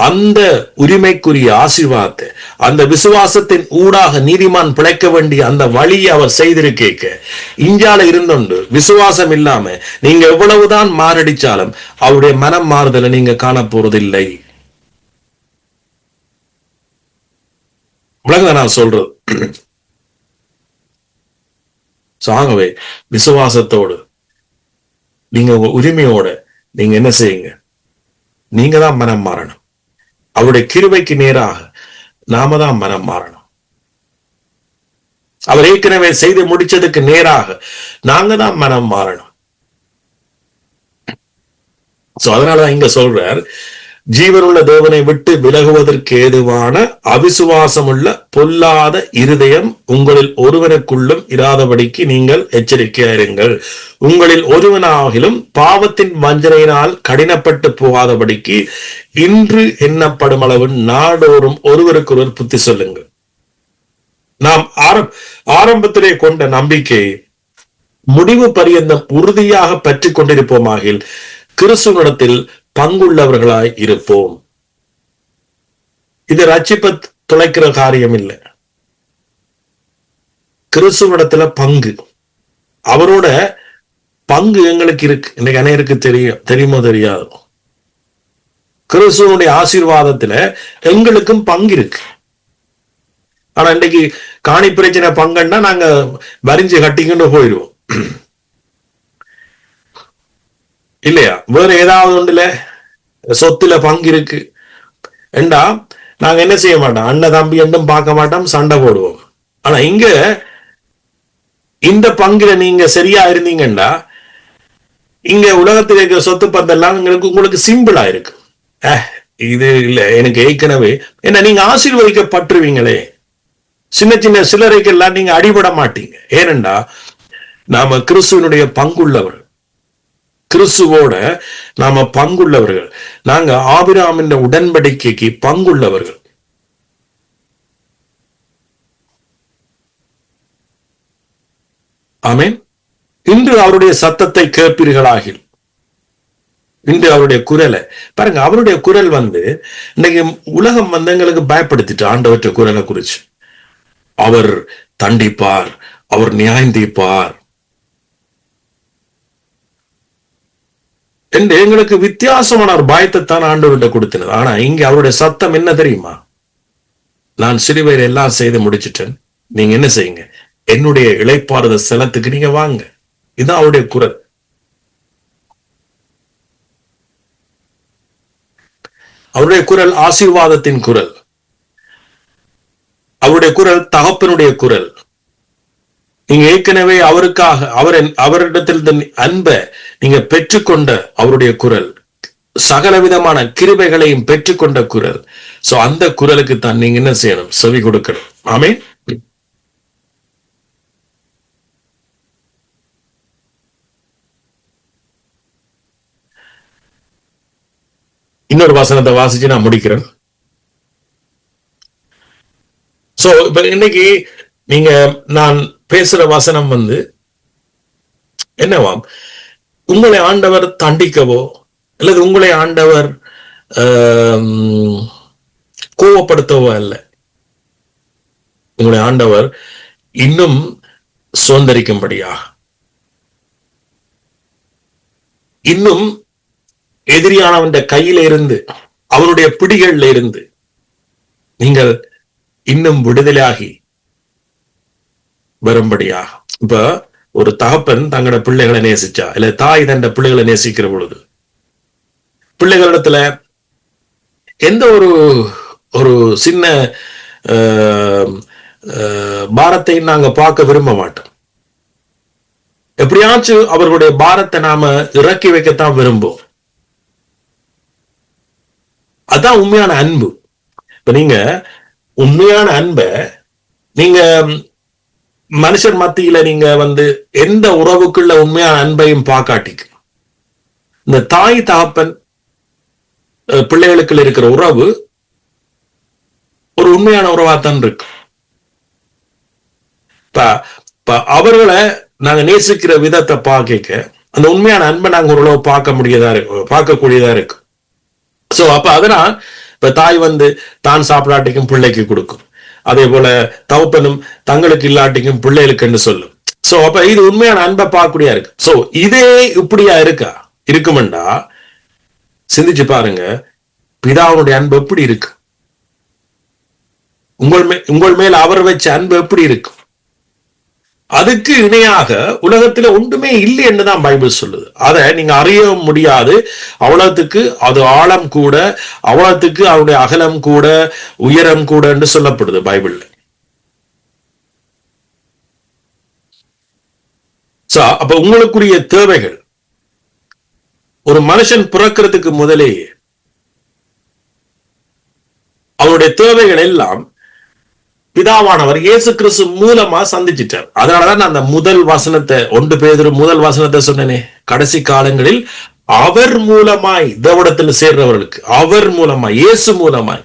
அந்த உரிமைக்குரிய ஆசீர்வாதத்தை அந்த விசுவாசத்தின் ஊடாக நீதிமான் பிழைக்க வேண்டிய அந்த வழியை அவர் செய்திருக்க, இஞ்சால இருந்தொண்டு விசுவாசம் இல்லாம நீங்க எவ்வளவுதான் மாரடிச்சாலும் அவருடைய மனம் மாறுதலை நீங்க காண போறதில்லை. உலகம் நான் சொல்றது. ஆகவே விசுவாசத்தோடு நீங்க உங்க உரிமையோட நீங்க என்ன செய்யுங்க, நீங்க தான் மனம் மாறணும். அவருடைய கிருபைக்கு நேராக நாம தான் மனம் மாறணும். அவர் ஏற்கனவே செய்து முடிச்சதுக்கு நேராக நாங்க தான் மனம் மாறணும். அதனாலதான் இங்க சொல்றார், ஜீவனுள்ள தேவனை விட்டு விலகுவதற்கு ஏதுவான அவிசுவாசம் உள்ள பொல்லாத இருதயம் உங்களில் ஒருவனுக்குள்ளும் இராதபடிக்கு நீங்கள் எச்சரிக்கையாயிருங்கள். உங்களில் ஒருவனாகிலும் பாவத்தின் வஞ்சனையினால் கடினப்பட்டு போகாதபடிக்கு இன்று எண்ணப்படும் அளவு நாடோறும் ஒருவருக்கொருவர் புத்தி சொல்லுங்கள். நாம் ஆரம்பத்திலே கொண்ட நம்பிக்கை முடிவு பரியந்தம் உறுதியாக பற்றி கொண்டிருப்போமாகில் கிறிஸ்துவனிடத்தில் பங்குள்ளவர்களாய் இருப்போம். இது ரட்சிப்பை துளைக்கிற காரியம் இல்லை. கிறிஸ்துவனிடத்துல பங்கு, அவரோட பங்கு எங்களுக்கு இருக்கு. இன்னைக்கு அனைவருக்கு தெரியுமோ தெரியாது, கிறிஸ்துவனுடைய ஆசீர்வாதத்துல எங்களுக்கும் பங்கு இருக்கு. ஆனா இன்னைக்கு காணி பிரச்சனை பங்குன்னா நாங்க வரிஞ்சு கட்டிக்கிட்டு போயிடுவோம் இல்லையா? வேற ஏதாவது ஒன்றுல சொத்துல பங்கு இருக்கு என்றா நாங்க என்ன செய்ய மாட்டோம், அண்ணன் தம்பி என்றும் பார்க்க மாட்டோம், சண்டை போடுவோம். ஆனா இங்க இந்த பங்குல நீங்க சரியா இருந்தீங்கன்னா இங்க உலகத்தில் இருக்கிற சொத்து பந்தெல்லாம் உங்களுக்கு சிம்பிளா இருக்கு. இது இல்ல எனக்கு ஏற்கனவே என்ன, நீங்க ஆசீர்வதிக்கப்பட்டுருவீங்களே. சின்ன சின்ன சிலரைக்கெல்லாம் நீங்க அடிபட மாட்டீங்க. ஏனென்றா நாம கிறிஸ்துவனுடைய பங்குள்ளவர்கள், கிறிஸ்துவோட நாம பங்குள்ளவர்கள். நாங்க ஆபிரகாமின் உடன்படிக்கைக்கு பங்குள்ளவர்கள். ஆமென். இன்று அவருடைய சத்தத்தை கேட்பீர்களாகில், இன்று அவருடைய குரலை பாருங்க. அவருடைய குரல் இன்னைக்கு உலகம் எங்களுக்கு பயப்படுத்திட்டு ஆண்டவற்ற குரலை குறிச்சு. அவர் தண்டிப்பார், அவர் நியாயம் தீர்ப்பார் என்று எங்களுக்கு வித்தியாசமான ஒரு பயத்தை தான் ஆண்டவர்கிட்ட கொடுத்தினது. ஆனா இங்க அவருடைய சத்தம் என்ன தெரியுமா? நான் சிறுவையில் எல்லாம் செய்து முடிச்சிட்டேன், நீங்க என்ன செய்யுங்க, என்னுடைய இளைப்பாறுத ஸ்தலத்துக்கு நீங்க வாங்க. இதுதான் அவருடைய குரல். அவருடைய குரல் ஆசீர்வாதத்தின் குரல். அவருடைய குரல் தகப்பனுடைய குரல். நீங்க ஏற்கனவே அவருக்காக அவரிடத்தில் அன்பை நீங்க பெற்றுக்கொண்ட அவருடைய குரல், சகல விதமான கிருபைகளையும் பெற்றுக்கொண்ட குரல். சோ அந்த குரலுக்கு தான் நீங்க என்ன செய்யணும்? செவி கொடுக்கணும். ஆமென். இன்னொரு வசனத்தை வாசிச்சு நான் முடிக்கிறேன். சோ இப்ப இன்னைக்கு நீங்க நான் பேசுற வசனம் என்னவாம்? உங்களை ஆண்டவர் தண்டிக்கவோ அல்லது உங்களை ஆண்டவர் கோவப்படுத்தவோ அல்ல. உங்களை ஆண்டவர் இன்னும் சுதந்திரிக்கும்படியா, இன்னும் எதிரியானவன் கையில இருந்து, அவனுடைய பிடிகள்ல இருந்து நீங்கள் இன்னும் விடுதலையாகி வரும்படியா. இப்ப ஒரு தகப்பன் தங்களோட பிள்ளைகளை நேசிச்சா, இல்ல தாய் தண்ட பிள்ளைகளை நேசிக்கிற பொழுது, பிள்ளைகளிடத்துல எந்த ஒரு சின்ன பாரத்தையும் நாங்க பார்க்க விரும்ப மாட்டோம். எப்படியாச்சும் அவர்களுடைய பாரத்தை நாம இறக்கி வைக்கத்தான் விரும்பும். அதான் உண்மையான அன்பு. இப்ப நீங்க உண்மையான அன்பை நீங்க மனுஷர் மத்தியில நீங்க எந்த உறவுக்குள்ள உண்மையான அன்பையும் பார்க்காட்டிக்கு, இந்த தாய் தகப்பன் பிள்ளைகளுக்குள்ள இருக்கிற உறவு ஒரு உண்மையான உறவாத்தான் இருக்கு. அவர்களை நாங்க நேசிக்கிற விதத்தை பார்க்க அந்த உண்மையான அன்பை நாங்க ஓரளவு பார்க்கக்கூடியதா இருக்கு. சோ அப்ப அதனால் இப்ப தாய் தான் சாப்பிடாட்டிக்கும் பிள்ளைக்கு கொடுக்கும், அதே போல தகப்பனும் தங்களுக்கு இல்லாட்டிக்கும் பிள்ளைகளுக்கு சொல்லும். சோ அப்ப இது உண்மையான அன்பை பார்க்கக்கூடியா இருக்கு. சோ இதே இப்படியா இருக்குமெண்டா சிந்திச்சு பாருங்க, பிதாவுடைய அன்பு எப்படி இருக்கு, உங்கள் மேல் அவர் வச்ச அன்பு எப்படி இருக்கு. அதுக்கு இணையாக உலகத்துல ஒன்றுமே இல்லை என்றுதான் பைபிள் சொல்லுது. அதை நீங்க அறிய முடியாது. அவ்வளவுக்கு அது ஆழம் கூட, அவ்வளவுக்கு அவருடைய அகலம் கூட, உயரம் கூட என்று சொல்லப்படுது பைபிள்ல. அப்ப உங்களுக்குரிய தேவைகள், ஒரு மனுஷன் பிறக்கிறதுக்கு முதலே அவருடைய தேவைகள் எல்லாம் பிதாவானவர் இயேசு கிறிஸ்து மூலமா சந்திச்சிட்டார். அதனாலதான் நான் அந்த முதல் வசனத்தை 1 பேதுரு முதல் வசனத்தை சொன்னேனே, கடைசி காலங்களில் அவர் மூலமாய் தேவனிடத்தில் சேர்றவர்களுக்கு, அவர் மூலமாய், இயேசு மூலமாய்,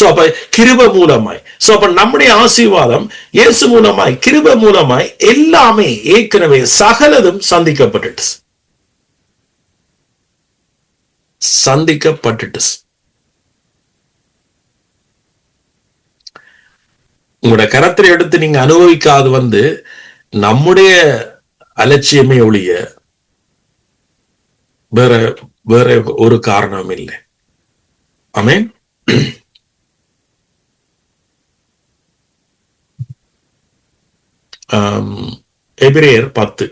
சோ அப்ப கிருபை மூலமாய், சோ அப்ப நம்முடைய ஆசீர்வாதம் இயேசு மூலமாய், கிருபை மூலமாய் எல்லாமே ஏற்கனவே சகலதும் சந்திக்கப்பட்டுட்டு. உங்களோட கரத்தை எடுத்து நீங்க அனுபவிக்காது நம்முடைய அலட்சியமே ஒழிய வேற வேற ஒரு காரணம் இல்லை. ஆமென். எபிரேயர் 10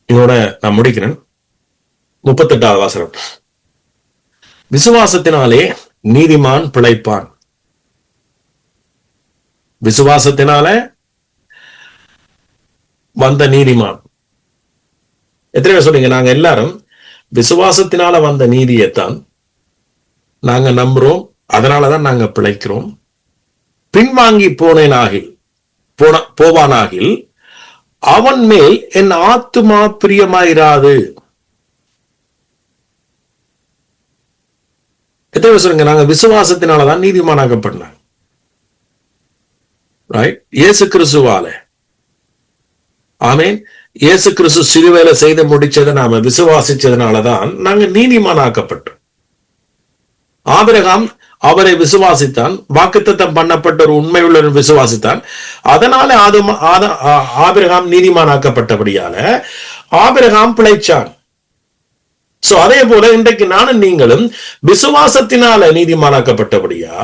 இதோட நான் முடிக்கிறேன். 38வது வசனம். விசுவாசத்தினாலே நீதிமான் பிழைப்பான். விசுவாசத்தினால வந்த நீதிமான். எத்தனை பேர் சொன்னீங்க? நாங்க எல்லாரும் விசுவாசத்தினால வந்த நீதியைத்தான் நாங்க நம்புறோம், அதனாலதான் நாங்க பிழைக்கிறோம். பின்வாங்கி போவானாகில் அவன் மேல் என் ஆத்துமா பிரியமாயிராது. எத்தனை சொல்லுங்க? நாங்க விசுவாசத்தினாலதான் நீதிமானாக்கப்பட்டாங்க. ரைட்? இயேசு கிறிஸ்துவால. ஆமேன். இயேசு கிறிஸ்து சிலுவையில செய்து முடிச்சதை நாம விசுவாசிச்சதுனாலதான் நாங்க நீதிமானாக்கப்பட்டோம். ஆபிரகாம் அவரை விசுவாசித்தான், வாக்குத்தத்தம் பண்ணப்பட்ட ஒரு உண்மையுள்ள விசுவாசித்தான். அதனால ஆபிரகாம் நீதிமானாக்கப்பட்டபடியால ஆபிரகாம் பிழைச்சான். சோ அதே போல இன்றைக்கு நானும் நீங்களும் விசுவாசத்தினால நீதிமானாக்கப்பட்டபடியா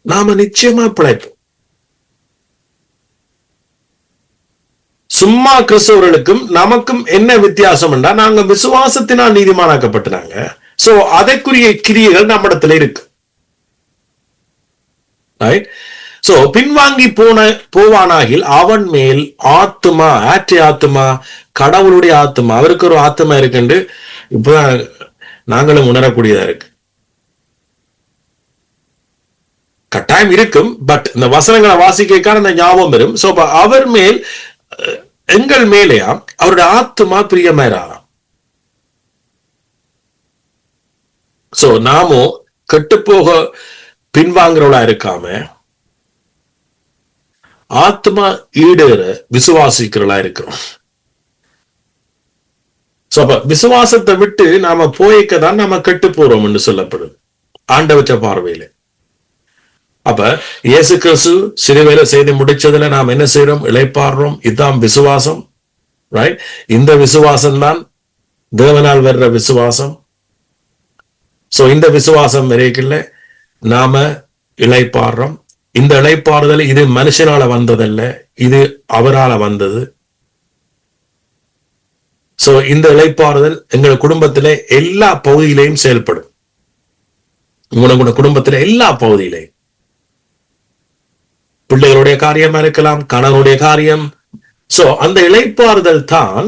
நாம நிச்சயமா பிழைப்போம். சும்மா கிறிஸ்தவர்களுக்கும் நமக்கும் என்ன வித்தியாசம் என்றா, நாங்க விசுவாசத்தினால் நீதிமானாக்கப்பட்டாங்க. சோ அதற்குரிய கிரியைகள் நம்மிடத்துல இருக்கு. சோ பின்வாங்கி போவானாகில் அவன் மேல் ஆத்துமா, ஆத்துமா, கடவுளுடைய ஆத்துமா, அவருக்கு ஒரு ஆத்துமா இருக்குன்னு இப்பதான் நாங்களும் உணரக்கூடியதா இருக்கு. கட்டாயம் இருக்கும், பட் இந்த வசனங்களை வாசிக்க அந்த ஞாபகம் வரும். சோ அவர் மேல், எங்கள் மேலேயா அவருடைய ஆத்துமா பிரியமாயிராராம். சோ நாமோ கெட்டுப்போக பின்வாங்குறவளா இருக்காம ஆத்மா ஈடேற விசுவாசிக்கிறவளா இருக்கிறோம். சோ அப்ப விசுவாசத்தை விட்டு நாம போய்க்கதான் நாம கெட்டு போறோம் என்று சொல்லப்படுது ஆண்டவற்ற பார்வையில. அப்ப இயேசு கிறிஸ்து சிலுவையில செய்து முடிச்சதுல நாம் என்ன செய்யறோம்? இளைப்பாடுறோம். இதுதான் விசுவாசம். ரைட்? இந்த விசுவாசம் தான் தேவனால் வர்ற விசுவாசம். சோ இந்த விசுவாசம் வரைக்குள்ள நாம இளைப்பாடுறோம். இந்த இளைப்பாறுதல் இது மனுஷனால வந்ததல்ல, இது அவரால வந்தது. சோ இந்த இளைப்பாறுதல் எங்கள் குடும்பத்திலே எல்லா பகுதியிலையும் செயல்படும். உங்களோட குடும்பத்தில எல்லா பகுதியிலையும், பிள்ளைகளுடைய காரியமா இருக்கலாம், கணவனுடைய காரியம். சோ அந்த இளைப்பாறுதல் தான்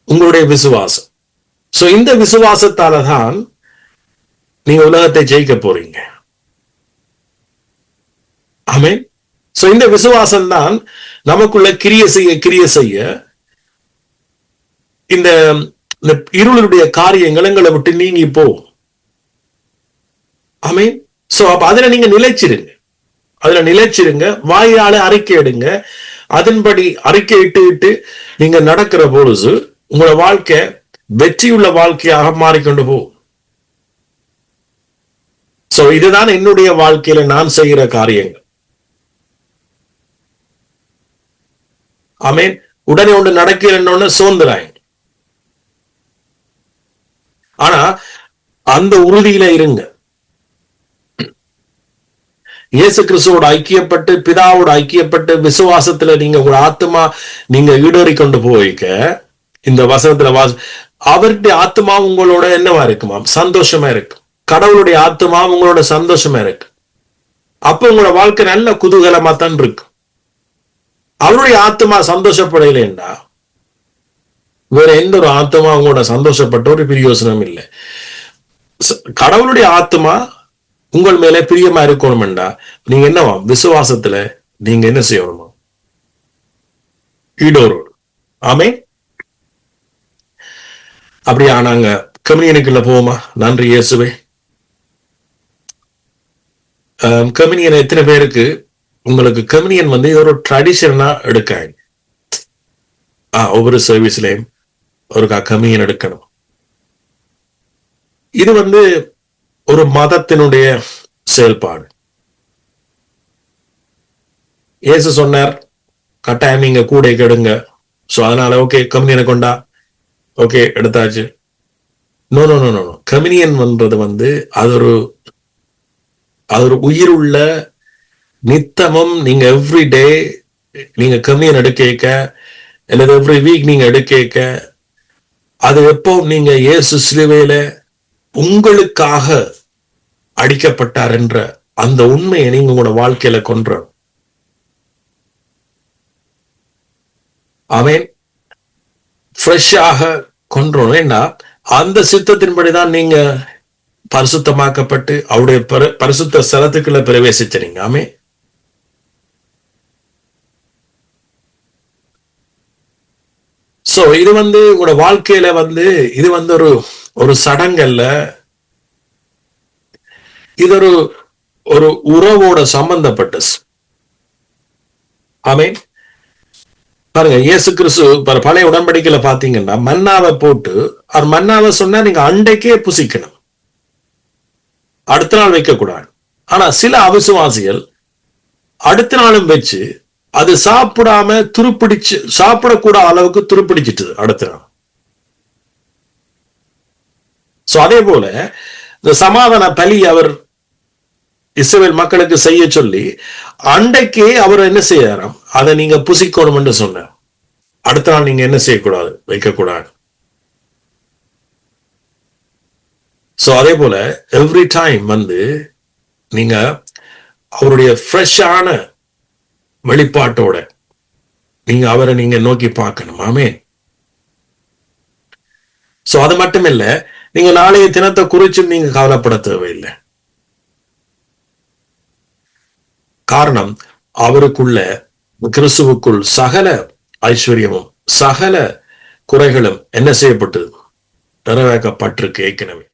உங்களுடைய விசுவாசம். சோ இந்த விசுவாசத்தால தான் நீங்க உலகத்தை ஜெயிக்க போறீங்க. ஆமென். சோ இந்த விசுவாசம் தான் நமக்குள்ள கிரிய செய்ய இந்த இருளுடைய காரியங்கள் எங்களை விட்டு நீங்கி போகும். ஆமென். சோ அப்ப அதுல நீங்க நிலைச்சிருங்க, வாயால அறிக்கை எடுங்க. அதன்படி அறிக்கை இட்டு நீங்க நடக்கிற பொழுது உங்களோட வாழ்க்கை வெற்றியுள்ள வாழ்க்கையாக மாறிக்கொண்டு போகும். சோ இதுதான் என்னுடைய வாழ்க்கையில நான் செய்கிற காரியங்கள். ஆமென். உடனே ஒன்று நடக்கிறன்னு சோர்ந்துறாங்க. ஆனா அந்த உறுதியில இருங்க. இயேசு கிறிஸ்துவோட ஐக்கியப்பட்டு, பிதாவோட ஐக்கியப்பட்டு, விசுவாசத்துல நீங்க உங்க ஆத்மா நீங்க ஈடேறி கொண்டு போய்க்க, இந்த வசனத்துல அவருடைய ஆத்மா உங்களோட என்னவா இருக்குமா? சந்தோஷமா இருக்கும். கடவுளுடைய ஆத்மா உங்களோட சந்தோஷமா இருக்கு. அப்ப உங்களோட வாழ்க்கை நல்ல குதூகலமா தான் இருக்கு. அவருடைய ஆத்மா சந்தோஷப்படையிலேண்டா வேற எந்த ஒரு ஆத்மா உங்களோட சந்தோஷப்பட்ட ஒரு பிரயோசனம் இல்லை. கடவுளுடைய ஆத்மா உங்கள் மேல பிரியமா இருக்கணும்டா நீங்க என்னவா? விசுவாசத்துல நீங்க என்ன செய்யணுமா? ஈடோரோடு. ஆமே. அப்படியா? நாங்க கம்யூனியனுக்குள்ள போவோமா? நன்றி இயேசுவே. கம்யூனியன் எத்தனை பேருக்கு உங்களுக்கு கம்யூனியன் ஒரு ட்ரெடிஷனா எடுக்காங்க? ஒவ்வொரு சர்வீஸ்லயும் ஒரு கம்யூனியன் எடுக்கணும். இது ஒரு மதத்தினுடைய செயல்பாடு. இயேசு சொன்னார், கட்டாயம் நீங்க கூட கெடுங்க. சோ அதனால ஓகே கம்யூனியனை கொண்டா, ஓகே எடுத்தாச்சு. No no no no. Communion அது ஒரு உயிர் உள்ள நித்தமும் நீங்க எவ்ரி டே நீங்க கம்யூனியன் எடுக்க அல்லது எவ்ரி வீக் நீங்க எடுக்க, அது எப்போ நீங்க இயேசு சிலுவையில உங்களுக்காக அடிக்கப்பட்டார் என்ற அந்த உண்மையை நீங்க உங்களோட வாழ்க்கையில கொன்ற. அவன் ஃப்ரெஷ்ஷாக கொன்றோம். ஏன்னா அந்த சித்தத்தின்படிதான் நீங்க பரிசுத்தமாக்கப்பட்டு அவருடைய பரிசுத்த ஸ்தலத்துக்குள்ள பிரவேசிச்சீங்க. ஆமே. சோ இது உங்களோட வாழ்க்கையில இது ஒரு சடங்கல்ல, இது ஒரு உறவோட சம்பந்தப்பட்ட. ஆமென். பாருங்க, இயேசு கிறிஸ்து பழைய உடன்படிக்கையில பாத்தீங்கன்னா மன்னாவை போட்டு அவர் மன்னாவை சொன்னா நீங்க அண்டைக்கே புசிக்கணும், அடுத்த நாள் வைக்க கூடாது. ஆனா சில அவிசுவாசிகள் அடுத்த நாளும் வச்சு அது சாப்பிடாம துருப்பிடிச்சு சாப்பிடக்கூட அளவுக்கு துருப்பிடிச்சிட்டு அடுத்த நாள். சோ அதே போல இந்த சமாதான பலி அவர் இஸ்ரவேல் மக்களுக்கு செய்ய சொல்லி அண்டைக்கே அவர் என்ன செய்யறாராம், அதை நீங்க புசிக்கணும் என்று சொன்னார். அடுத்த நாள் நீங்க என்ன செய்யக்கூடாது, வைக்கக்கூடாது. சோ அதே போல எவ்ரி டைம் நீங்க அவருடைய ஃப்ரெஷ்ஷான வெளிப்பாட்டோட நீங்க அவரை நீங்க நோக்கி பார்க்கணும். ஆமென். சோ அது மட்டும் இல்ல, நீங்க நாளைய தினத்தை குறிச்சும் நீங்க கவலைப்பட தேவையில்லை. காரணம், அவருக்குள்ள கிறிஸ்துவுக்குள் சகல ஐஸ்வர்யமும் சகல குறைகளும் என்ன செய்யப்பட்டது, நிறைவேற்றப்பட்டிருக்கு ஏற்கனவே.